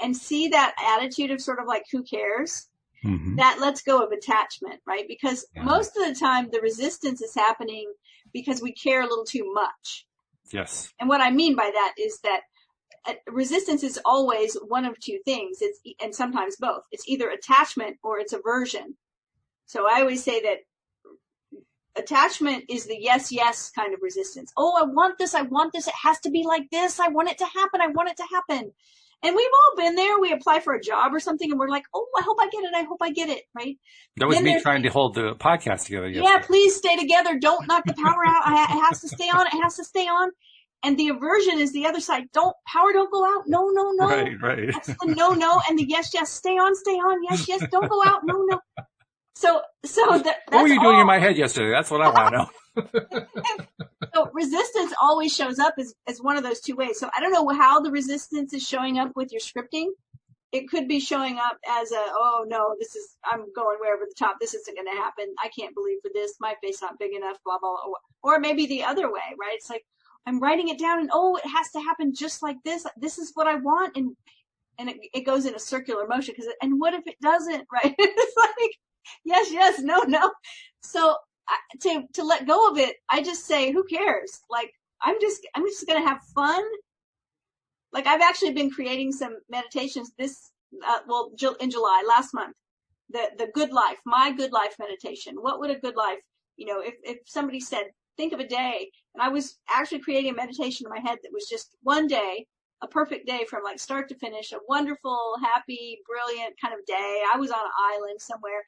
B: and see that attitude of sort of like, who cares? That lets go of attachment, right? Because most of the time the resistance is happening because we care a little too much.
A: Yes.
B: And what I mean by that is that resistance is always one of two things. And sometimes both. It's either attachment or it's aversion. So I always say that attachment is the yes, yes kind of resistance. Oh, I want this. It has to be like this. I want it to happen. And we've all been there. We apply for a job or something and we're like, oh, I hope I get it. Right?
A: That was me trying to hold the podcast together yesterday.
B: Yeah, please stay together. Don't knock the power out. It has to stay on. And the aversion is the other side. Don't go out. No.
A: Right.
B: That's the no. And the yes, stay on. Yes, don't go out. No. So that's
A: what were you doing in my head yesterday? That's what I want to know.
B: So resistance always shows up as one of those two ways. So I don't know how the resistance is showing up with your scripting. It could be showing up as oh no, I'm going way over the top. This isn't going to happen. I can't believe for this. My face not big enough, blah, blah, blah. Or maybe the other way, right? It's like, I'm writing it down and it has to happen just like this. This is what I want. And it goes in a circular motion and what if it doesn't, right? It's like, yes, no. So to let go of it, I just say, who cares? Like, I'm just going to have fun. Like, I've actually been creating some meditations in July, last month, the good life, my good life meditation. What would a good life, if somebody said, think of a day, and I was actually creating a meditation in my head that was just one day, a perfect day from like start to finish, a wonderful, happy, brilliant kind of day. I was on an island somewhere,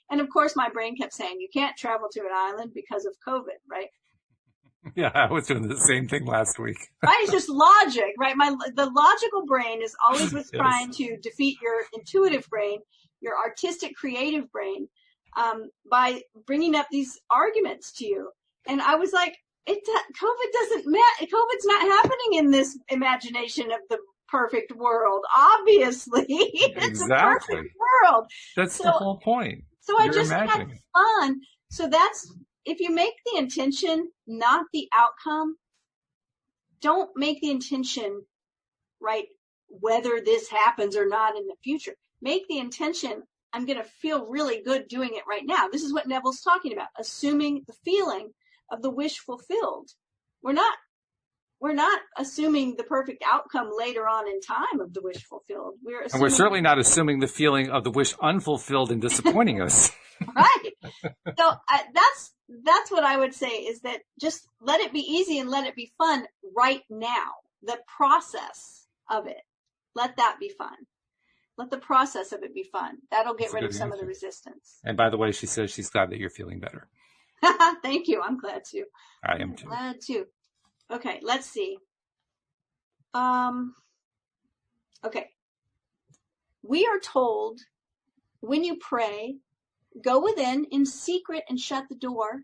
B: and of course my brain kept saying, you can't travel to an island because of COVID, right?
A: Yeah, I was doing the same thing last week.
B: Right, it's just logic, right? The logical brain is always what's trying to defeat your intuitive brain, your artistic, creative brain, by bringing up these arguments to you. And I was like, COVID doesn't matter. COVID's not happening in this imagination of the perfect world. Obviously, it's a
A: Exactly.
B: perfect world.
A: That's
B: So,
A: the whole point.
B: so I
A: You're
B: just had
A: imagining it.
B: fun. So that's, if you make the intention, not the outcome, don't make the intention, right, whether this happens or not in the future. Make the intention, I'm going to feel really good doing it right now. This is what Neville's talking about, assuming the feeling of the wish fulfilled. We're not assuming the perfect outcome later on in time of the wish fulfilled. We're
A: And we're
B: assuming,
A: certainly not assuming the feeling of the wish unfulfilled and disappointing us.
B: right. So that's what I would say, is that just let it be easy and let it be fun right now. The process of it, let that be fun. Let the process of it be fun. That'll get
A: That's a
B: rid of
A: good
B: some of
A: answer.
B: the resistance.
A: And by the way, she says she's glad that you're feeling better.
B: Thank you. I'm glad to.
A: I am too.
B: Glad to. Okay, let's see. Okay. We are told, when you pray, go within in secret and shut the door,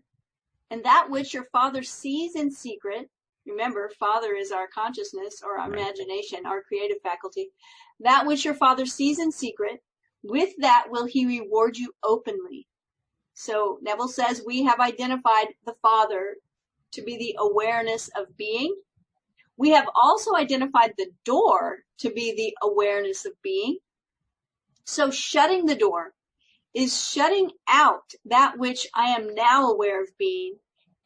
B: and that which your Father sees in secret, remember, Father is our consciousness or our imagination, our creative faculty, that which your Father sees in secret, with that will he reward you openly. So Neville says we have identified the Father to be the awareness of being. We have also identified the door to be the awareness of being. So shutting the door is shutting out that which I am now aware of being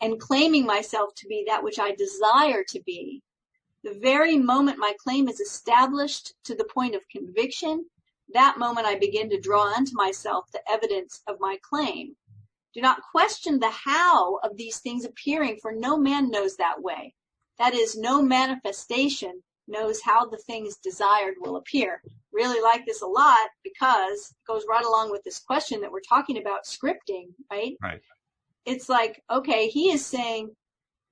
B: and claiming myself to be that which I desire to be. The very moment my claim is established to the point of conviction, that moment I begin to draw unto myself the evidence of my claim. Do not question the how of these things appearing, for no man knows that way. That is, no manifestation knows how the things desired will appear. Really like this a lot because it goes right along with this question that we're talking about, scripting, right?
A: Right.
B: It's like, okay, he is saying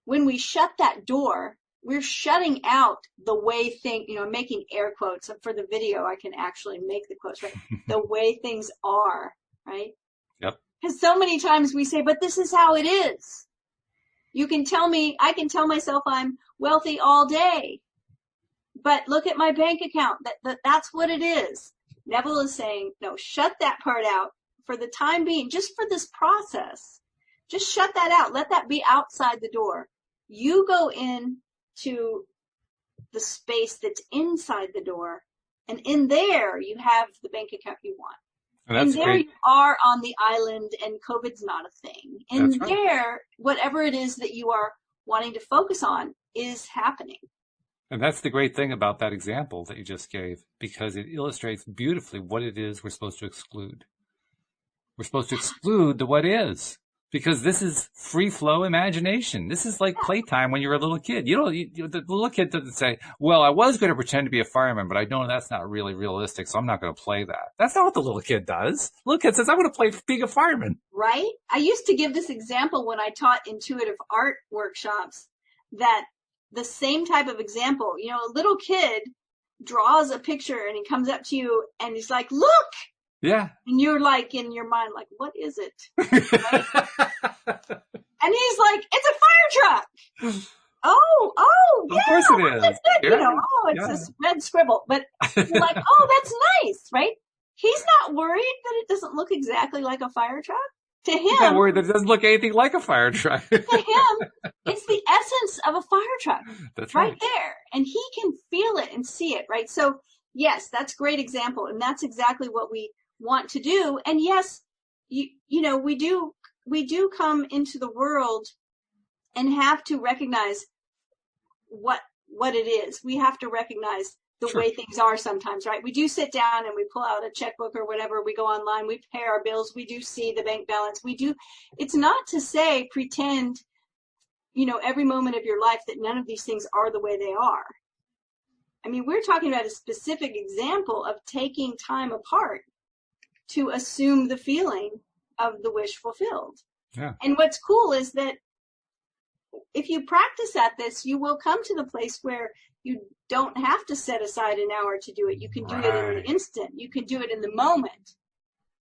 B: when we shut that door, we're shutting out the way things, I'm making air quotes. For the video, I can actually make the quotes, right? The way things are, right?
A: Yep.
B: Because so many times we say, but this is how it is. You can tell me, I can tell myself I'm wealthy all day, but look at my bank account. That's what it is. Neville is saying, no, shut that part out for the time being, just for this process. Just shut that out. Let that be outside the door. You go in to the space that's inside the door, and in there you have the bank account you want. And there
A: great.
B: You are on the island, and COVID's not a thing. And
A: That's right.
B: there, whatever it is that you are wanting to focus on is happening.
A: And that's the great thing about that example that you just gave, because it illustrates beautifully what it is we're supposed to exclude. We're supposed to exclude the what is, because this is free flow imagination. This is like playtime when you're a little kid. The little kid doesn't say, well, I was going to pretend to be a fireman, but I know that's not really realistic, so I'm not going to play that. That's not what the little kid does. The little kid says, I'm going to play being a fireman.
B: Right? I used to give this example when I taught intuitive art workshops, that the same type of example, a little kid draws a picture and he comes up to you and he's like, look!
A: Yeah.
B: And you're like, in your mind, like, what is it? Right? And he's like, it's a fire truck. Oh, yeah.
A: Of course it is.
B: That's good.
A: Yeah.
B: It's a red scribble. But you're like, oh, that's nice, right? He's not worried that it doesn't look exactly like a fire truck. To him,
A: he's not worried that it doesn't look anything like a fire truck.
B: To him, it's the essence of a fire truck.
A: That's
B: right there. And he can feel it and see it, right? So yes, that's a great example. And that's exactly what we want to do. And yes, we do come into the world and have to recognize what it is. We have to recognize the way things are sometimes, right? We do sit down and we pull out a checkbook or whatever. We go online, we pay our bills. We do see the bank balance. It's not to say pretend, every moment of your life that none of these things are the way they are. I mean, we're talking about a specific example of taking time apart to assume the feeling of the wish fulfilled.
A: Yeah.
B: And what's cool is that if you practice at this, you will come to the place where you don't have to set aside an hour to do it. You can do it in an instant. You can do it in the moment.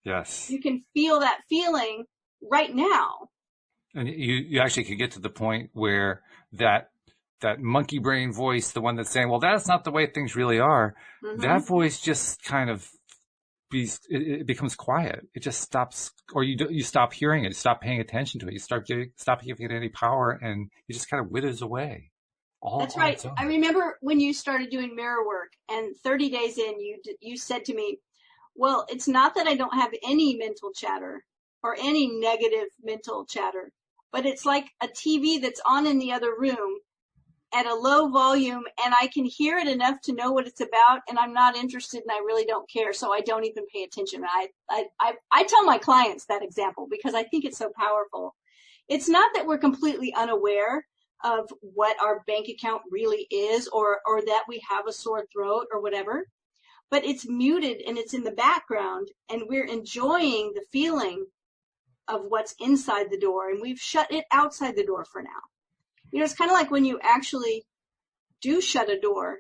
A: Yes.
B: You can feel that feeling right now.
A: And you actually can get to the point where that that monkey brain voice, the one that's saying, well, that's not the way things really are.
B: Mm-hmm.
A: That voice just kind of it becomes quiet. It just stops, or you stop hearing it, stop paying attention to it. You stop giving it any power, and it just kind of withers away.
B: That's
A: On
B: right.
A: its own.
B: I remember when you started doing mirror work, and 30 days in, you said to me, well, it's not that I don't have any mental chatter or any negative mental chatter, but it's like a TV that's on in the other room at a low volume, and I can hear it enough to know what it's about, and I'm not interested, and I really don't care, so I don't even pay attention. I tell my clients that example because I think it's so powerful. It's not that we're completely unaware of what our bank account really is, or that we have a sore throat or whatever, but it's muted and it's in the background, and we're enjoying the feeling of what's inside the door, and we've shut it outside the door for now. You know, it's kind of like when you actually do shut a door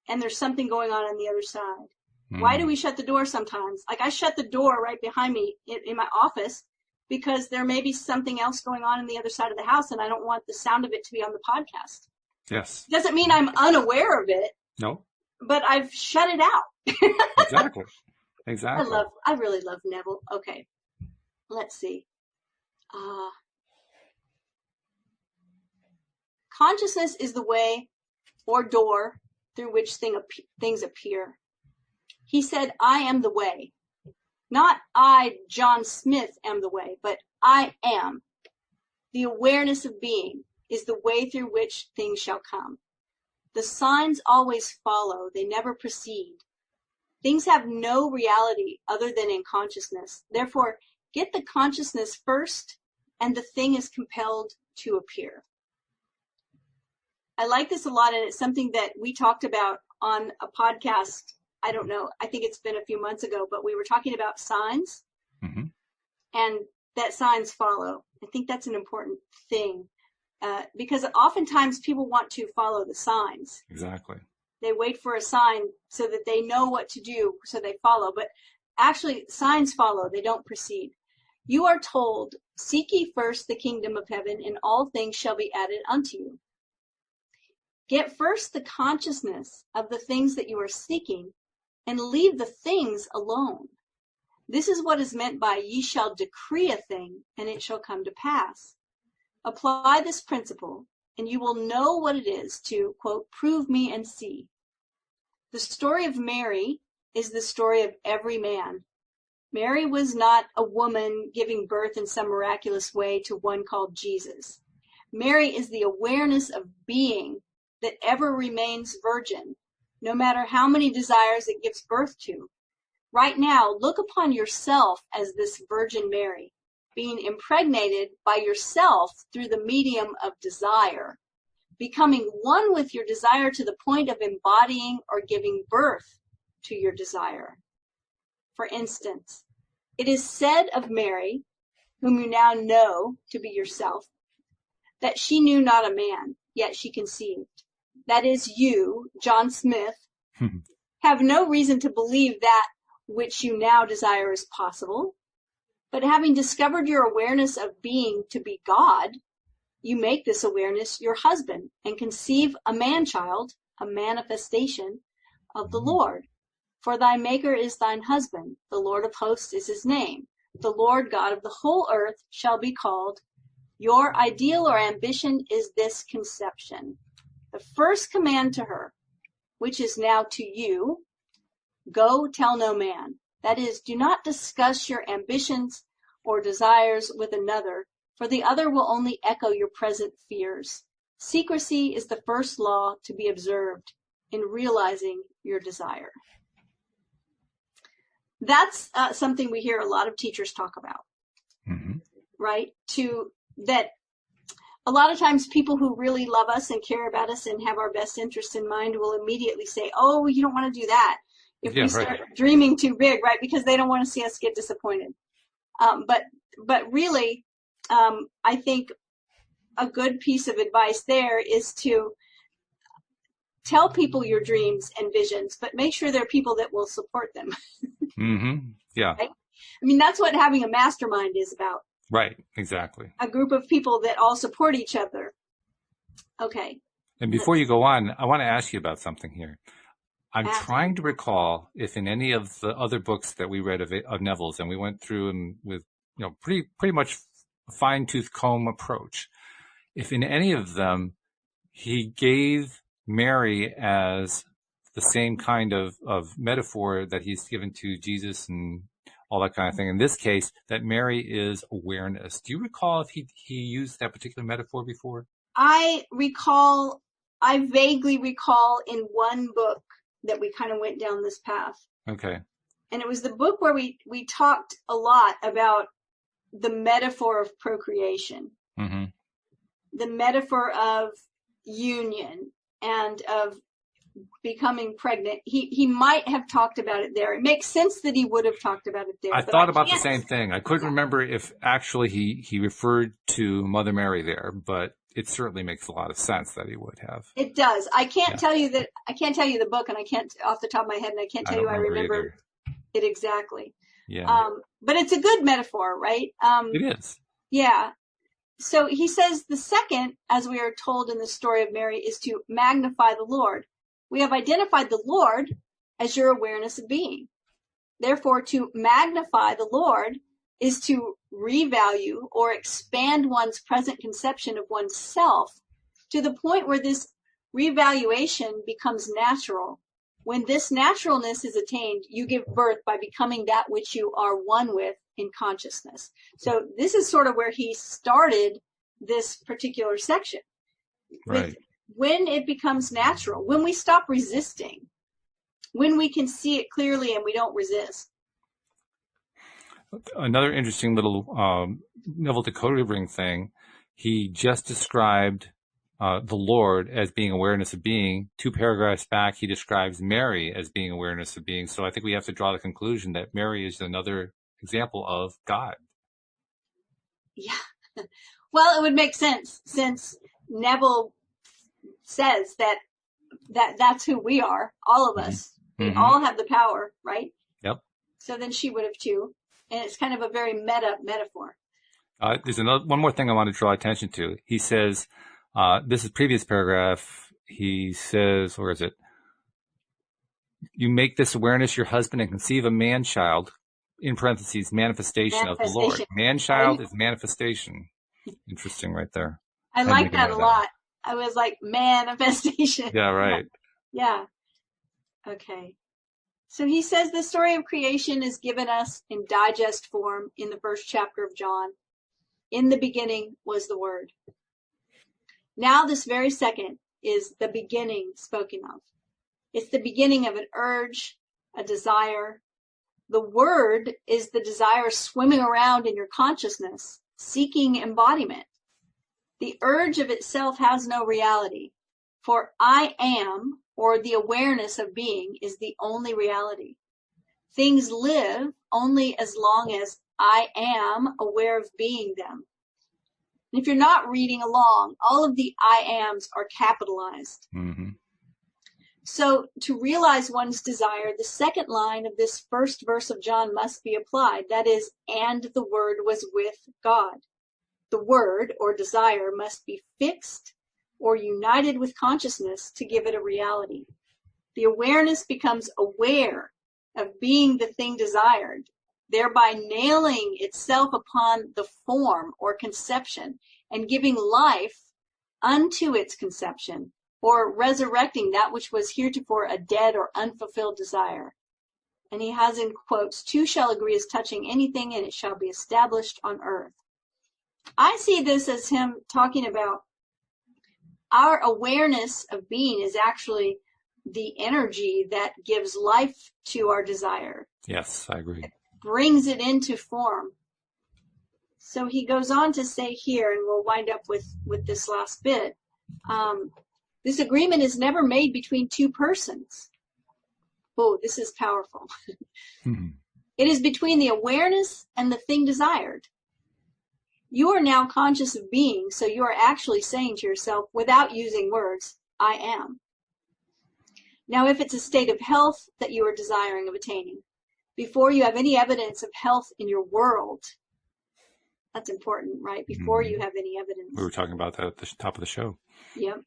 B: and there's something going on the other side. Mm. Why do we shut the door sometimes? Like I shut the door right behind me in my office because there may be something else going on the other side of the house, and I don't want the sound of it to be on the podcast.
A: Yes.
B: Doesn't mean I'm unaware of it.
A: No.
B: But I've shut it out.
A: Exactly. Exactly.
B: I really love Neville. Okay. Let's see. Consciousness is the way or door through which things appear. He said, I am the way. Not I, John Smith, am the way, but I am. The awareness of being is the way through which things shall come. The signs always follow, they never precede. Things have no reality other than in consciousness. Therefore, get the consciousness first, and the thing is compelled to appear. I like this a lot, and it's something that we talked about on a podcast. I don't know. I think it's been a few months ago, but we were talking about signs, mm-hmm. and that signs follow. I think that's an important thing because oftentimes people want to follow the signs.
A: Exactly.
B: They wait for a sign so that they know what to do, so they follow. But actually, signs follow. They don't precede. You are told, seek ye first the kingdom of heaven, and all things shall be added unto you. Get first the consciousness of the things that you are seeking, and leave the things alone. This is what is meant by ye shall decree a thing, and it shall come to pass. Apply this principle, and you will know what it is to, quote, prove me and see. The story of Mary is the story of every man. Mary was not a woman giving birth in some miraculous way to one called Jesus. Mary is the awareness of being that ever remains virgin, no matter how many desires it gives birth to. Right now, look upon yourself as this Virgin Mary, being impregnated by yourself through the medium of desire, becoming one with your desire to the point of embodying or giving birth to your desire. For instance, it is said of Mary, whom you now know to be yourself, that she knew not a man, yet she conceived. That is, you, John Smith, have no reason to believe that which you now desire is possible. But having discovered your awareness of being to be God, you make this awareness your husband and conceive a man-child, a manifestation of the Lord. For thy maker is thine husband, the Lord of hosts is his name. The Lord God of the whole earth shall be called. Your ideal or ambition is this conception. The first command to her, which is now to you, go tell no man. That is, do not discuss your ambitions or desires with another, for the other will only echo your present fears. Secrecy is the first law to be observed in realizing your desire. That's something we hear a lot of teachers talk about, mm-hmm. right? That a lot of times people who really love us and care about us and have our best interests in mind will immediately say, oh, you don't want to do that if we start dreaming too big, right? Because they don't want to see us get disappointed. But really, I think a good piece of advice there is to tell people your dreams and visions, but make sure they're people that will support them.
A: Mm-hmm. Yeah.
B: Right? I mean, that's what having a mastermind is about.
A: Right. Exactly.
B: A group of people that all support each other. Okay.
A: And before you go on, I want to ask you about something here. I'm
B: Ask.
A: trying to recall if in any of the other books that we read of Neville's, and we went through them with, pretty much fine-tooth comb approach, if in any of them he gave Mary as the same kind of metaphor that he's given to Jesus and all that kind of thing. In this case, that Mary is awareness. Do you recall if he used that particular metaphor before?
B: I vaguely recall in one book that we kind of went down this path.
A: Okay.
B: And it was the book where we talked a lot about the metaphor of procreation,
A: Mm-hmm.
B: the metaphor of union and of becoming pregnant. He might have talked about it there. It makes sense that he would have talked about it there.
A: I thought about the same thing. I couldn't remember if actually he referred to Mother Mary there, but it certainly makes a lot of sense that he would have.
B: It does. I can't tell you the book, and I can't off the top of my head, and I can't tell you I remember it exactly.
A: Yeah.
B: But it's a good metaphor, right?
A: It is.
B: Yeah. So he says the second, as we are told in the story of Mary, is to magnify the Lord. We have identified the Lord as your awareness of being. Therefore, to magnify the Lord is to revalue or expand one's present conception of oneself to the point where this revaluation becomes natural. When this naturalness is attained, you give birth by becoming that which you are one with in consciousness. So this is sort of where he started this particular section.
A: Right.
B: When it becomes natural, when we stop resisting, when we can see it clearly and we don't resist.
A: Another interesting little Neville Dakota ring thing, he just described the Lord as being awareness of being. 2 paragraphs back, he describes Mary as being awareness of being. So I think we have to draw the conclusion that Mary is another example of God.
B: Yeah. Well, it would make sense since Neville says that's who we are, all of us. We all have the power, right?
A: Yep.
B: So then she would have too. And it's kind of a very metaphor.
A: There's one more thing I want to draw attention to. He says, this is previous paragraph. He says, where is it? You make this awareness your husband and conceive a man-child, in parentheses, manifestation of the Lord. Man-child is manifestation. Interesting right there.
B: I like that a lot. I was like, manifestation.
A: Yeah, right.
B: Yeah. Okay. So he says the story of creation is given us in digest form in the first chapter of John. In the beginning was the Word. Now this very second is the beginning spoken of. It's the beginning of an urge, a desire. The Word is the desire swimming around in your consciousness, seeking embodiment. The urge of itself has no reality, for I am, or the awareness of being, is the only reality. Things live only as long as I am aware of being them. And if you're not reading along, all of the I ams are capitalized.
A: Mm-hmm.
B: So to realize one's desire, the second line of this first verse of John must be applied. That is, and the Word was with God. The word or desire must be fixed or united with consciousness to give it a reality. The awareness becomes aware of being the thing desired, thereby nailing itself upon the form or conception and giving life unto its conception, or resurrecting that which was heretofore a dead or unfulfilled desire. And he has in quotes, 2 shall agree as touching anything, and it shall be established on earth. I see this as him talking about our awareness of being is actually the energy that gives life to our desire.
A: Yes, I agree.
B: It brings it into form. So he goes on to say here, and we'll wind up with this last bit, this agreement is never made between 2 persons. Oh, this is powerful.
A: Mm-hmm.
B: It is between the awareness and the thing desired. You are now conscious of being, so you are actually saying to yourself, without using words, I am. Now, if it's a state of health that you are desiring of attaining, before you have any evidence of health in your world, that's important, right? Before you have any evidence.
A: We were talking about that at the top of the show.
B: Yep.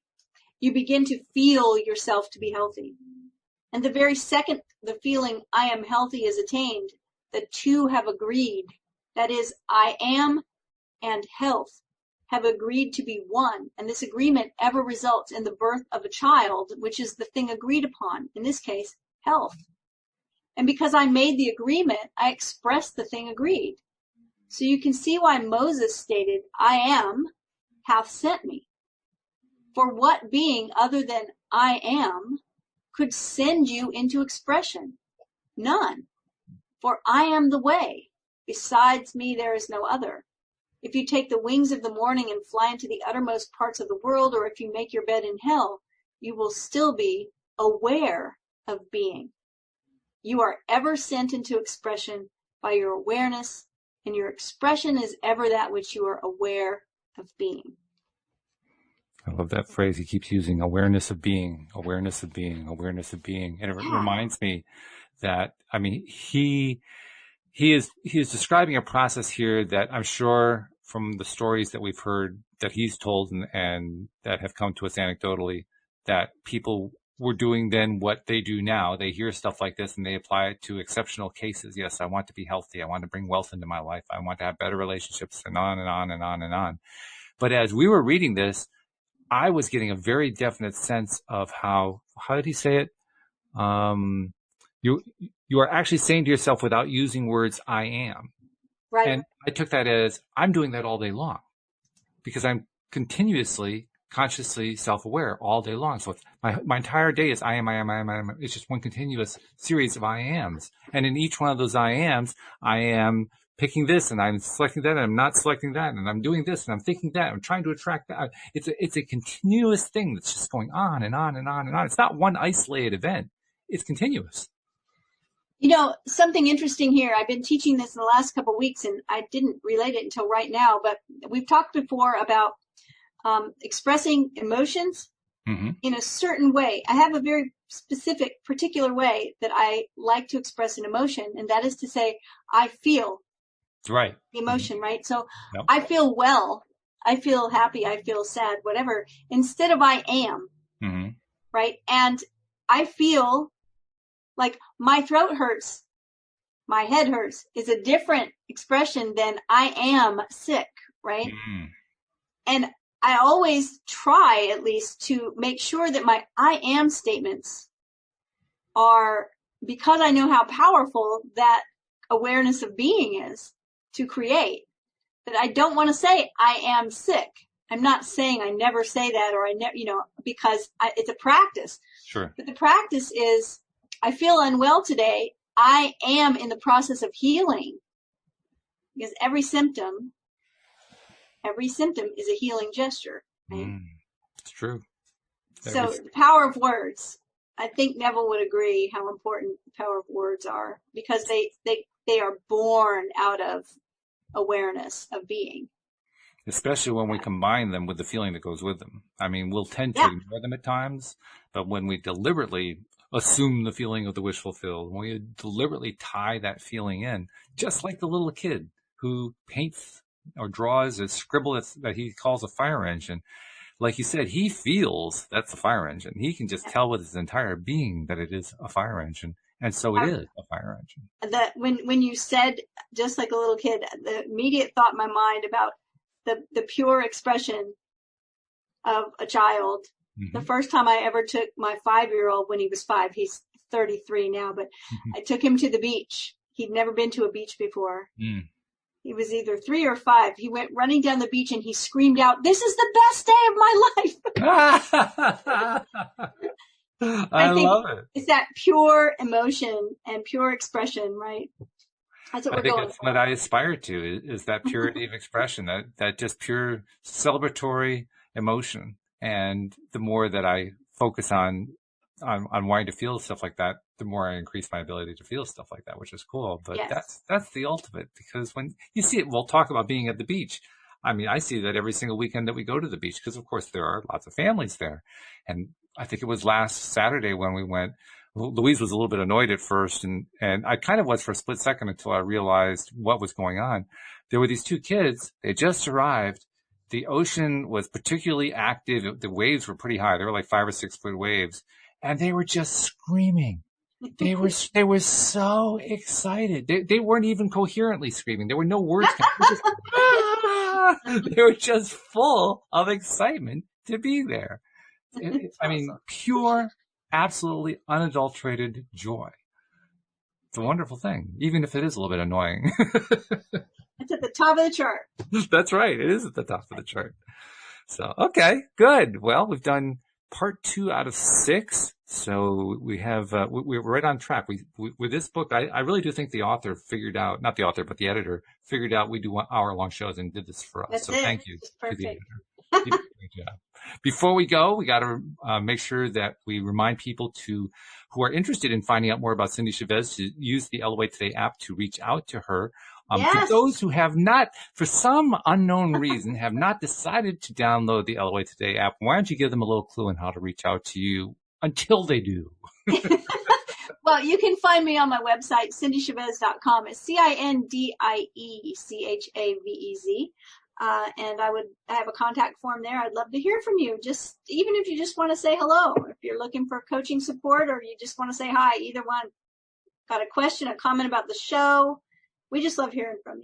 B: you begin to feel yourself to be healthy. And the very second the feeling I am healthy is attained, the two have agreed. That is, I am and health have agreed to be one. And this agreement ever results in the birth of a child, which is the thing agreed upon, in this case, health. And because I made the agreement, I expressed the thing agreed. So you can see why Moses stated, I am hath sent me. For what being other than I am could send you into expression? None. For I am the way. Besides me there is no other. If you take the wings of the morning and fly into the uttermost parts of the world, or if you make your bed in hell, you will still be aware of being. You are ever sent into expression by your awareness, and your expression is ever that which you are aware of being.
A: I love that phrase. He keeps using awareness of being, awareness of being, awareness of being. And it reminds me that, I mean, he is describing a process here that I'm sure from the stories that we've heard that he's told and that have come to us anecdotally, that people were doing then what they do now. They hear stuff like this and they apply it to exceptional cases. Yes, I want to be healthy. I want to bring wealth into my life. I want to have better relationships, and on and on and on and on. But as we were reading this, I was getting a very definite sense of how did he say it? You are actually saying to yourself without using words, I am.
B: Right.
A: And I took that as I'm doing that all day long because I'm continuously, consciously self-aware all day long. So my entire day is I am. It's just one continuous series of I ams. And in each one of those I ams, I am picking this and I'm selecting that and I'm not selecting that and I'm doing this and I'm thinking that. I'm trying to attract that. It's a continuous thing that's just going on and on and on and on. It's not one isolated event. It's continuous.
B: You know, something interesting here, I've been teaching this in the last couple of weeks and I didn't relate it until right now, but we've talked before about expressing emotions in a certain way. I have a very specific, particular way that I like to express an emotion, and that is to say, I feel
A: right.
B: The emotion, right? So I feel well, I feel happy, I feel sad, whatever, instead of I am, right? And I feel like my throat hurts, my head hurts is a different expression than I am sick, right? And I always try at least to make sure that my I am statements are, because I know how powerful that awareness of being is to create, that I don't want to say I am sick. I'm not saying I never say that, or I never, because it's a practice.
A: Sure.
B: But the practice is, I feel unwell today. I am in the process of healing, because every symptom is a healing gesture. Right?
A: It's true.
B: So the power of words. I think Neville would agree how important the power of words are, because they are born out of awareness of being.
A: Especially when we combine them with the feeling that goes with them. I mean, we'll tend to ignore them at times, but when we deliberately assume the feeling of the wish fulfilled, when we deliberately tie that feeling in, just like the little kid who paints or draws a scribble that he calls a fire engine. Like you said, he feels that's a fire engine. He can just tell with his entire being that it is a fire engine. And so it is a fire engine.
B: That when you said, just like a little kid, the immediate thought in my mind about the pure expression of a child. The first time I ever took my 5-year-old, when he was 5, he's 33 now, but I took him to the beach. He'd never been to a beach before. He was either 3 or 5. He went running down the beach and he screamed out, "This is the best day of my life." I love it. It's that pure emotion and pure expression, right? That's what we're going for. I think that's
A: what I aspire to, is that purity of expression, that just pure celebratory emotion. And the more that I focus on wanting to feel stuff like that, the more I increase my ability to feel stuff like that, which is cool. But that's the ultimate, because when you see it, we'll talk about being at the beach. I mean, I see that every single weekend that we go to the beach, because of course there are lots of families there. And I think it was last Saturday when we went, Louise was a little bit annoyed at first, and I kind of was for a split second until I realized what was going on. There were these 2 kids. They just arrived. the ocean was particularly active. The waves were pretty high. They were like 5 or 6 foot waves, and they were just screaming. They were so excited. They weren't even coherently screaming. There were no words. They were just full of excitement to be there. I mean, pure, absolutely unadulterated joy. It's a wonderful thing, even if it is a little bit annoying.
B: It's at the top of the chart.
A: That's right. It is at the top of the chart. So, okay, good. Well, we've done part 2 out of 6. So we have, we're right on track. With this book, I really do think the author figured out, not the author, but the editor figured out we do 1 hour long shows and did this for us.
B: That's
A: so
B: it.
A: Thank you
B: Perfect.
A: to the editor. You did a great job. Before we go, we got to make sure that we remind people who are interested in finding out more about Cindie Chavez to use the LOA Today app to reach out to her.
B: Yes.
A: For those who have not, for some unknown reason, have not decided to download the LOA Today app, why don't you give them a little clue on how to reach out to you until they do?
B: Well, you can find me on my website, cindiechavez.com. It's CINDIECHAVEZ. And I have a contact form there. I'd love to hear from you. Just even if you just want to say hello, if you're looking for coaching support, or you just want to say hi, either one. Got a question, a comment about the show? We just love hearing from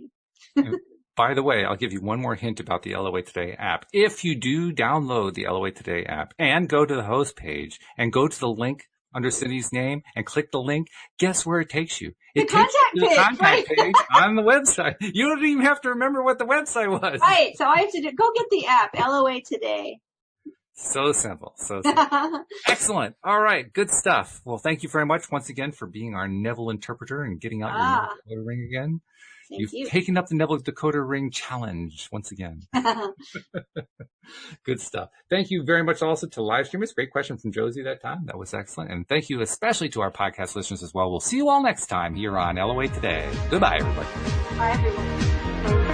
B: you.
A: By the way, I'll give you one more hint about the LOA Today app. If you do download the LOA Today app and go to the host page and go to the link under Cindie's name and click the link, guess where it takes you? It takes you to the contact page on the website. You don't even have to remember what the website was.
B: Right. So I have to go get the app, LOA Today.
A: So simple. So simple. Excellent. All right. Good stuff. Well, thank you very much once again for being our Neville interpreter and getting out your Neville ring again. You've taken up the Neville Decoder Ring Challenge once again. Good stuff. Thank you very much also to live streamers. Great question from Josie that time. That was excellent. And thank you especially to our podcast listeners as well. We'll see you all next time here on LOA Today. Goodbye, everybody.
B: Bye, everyone.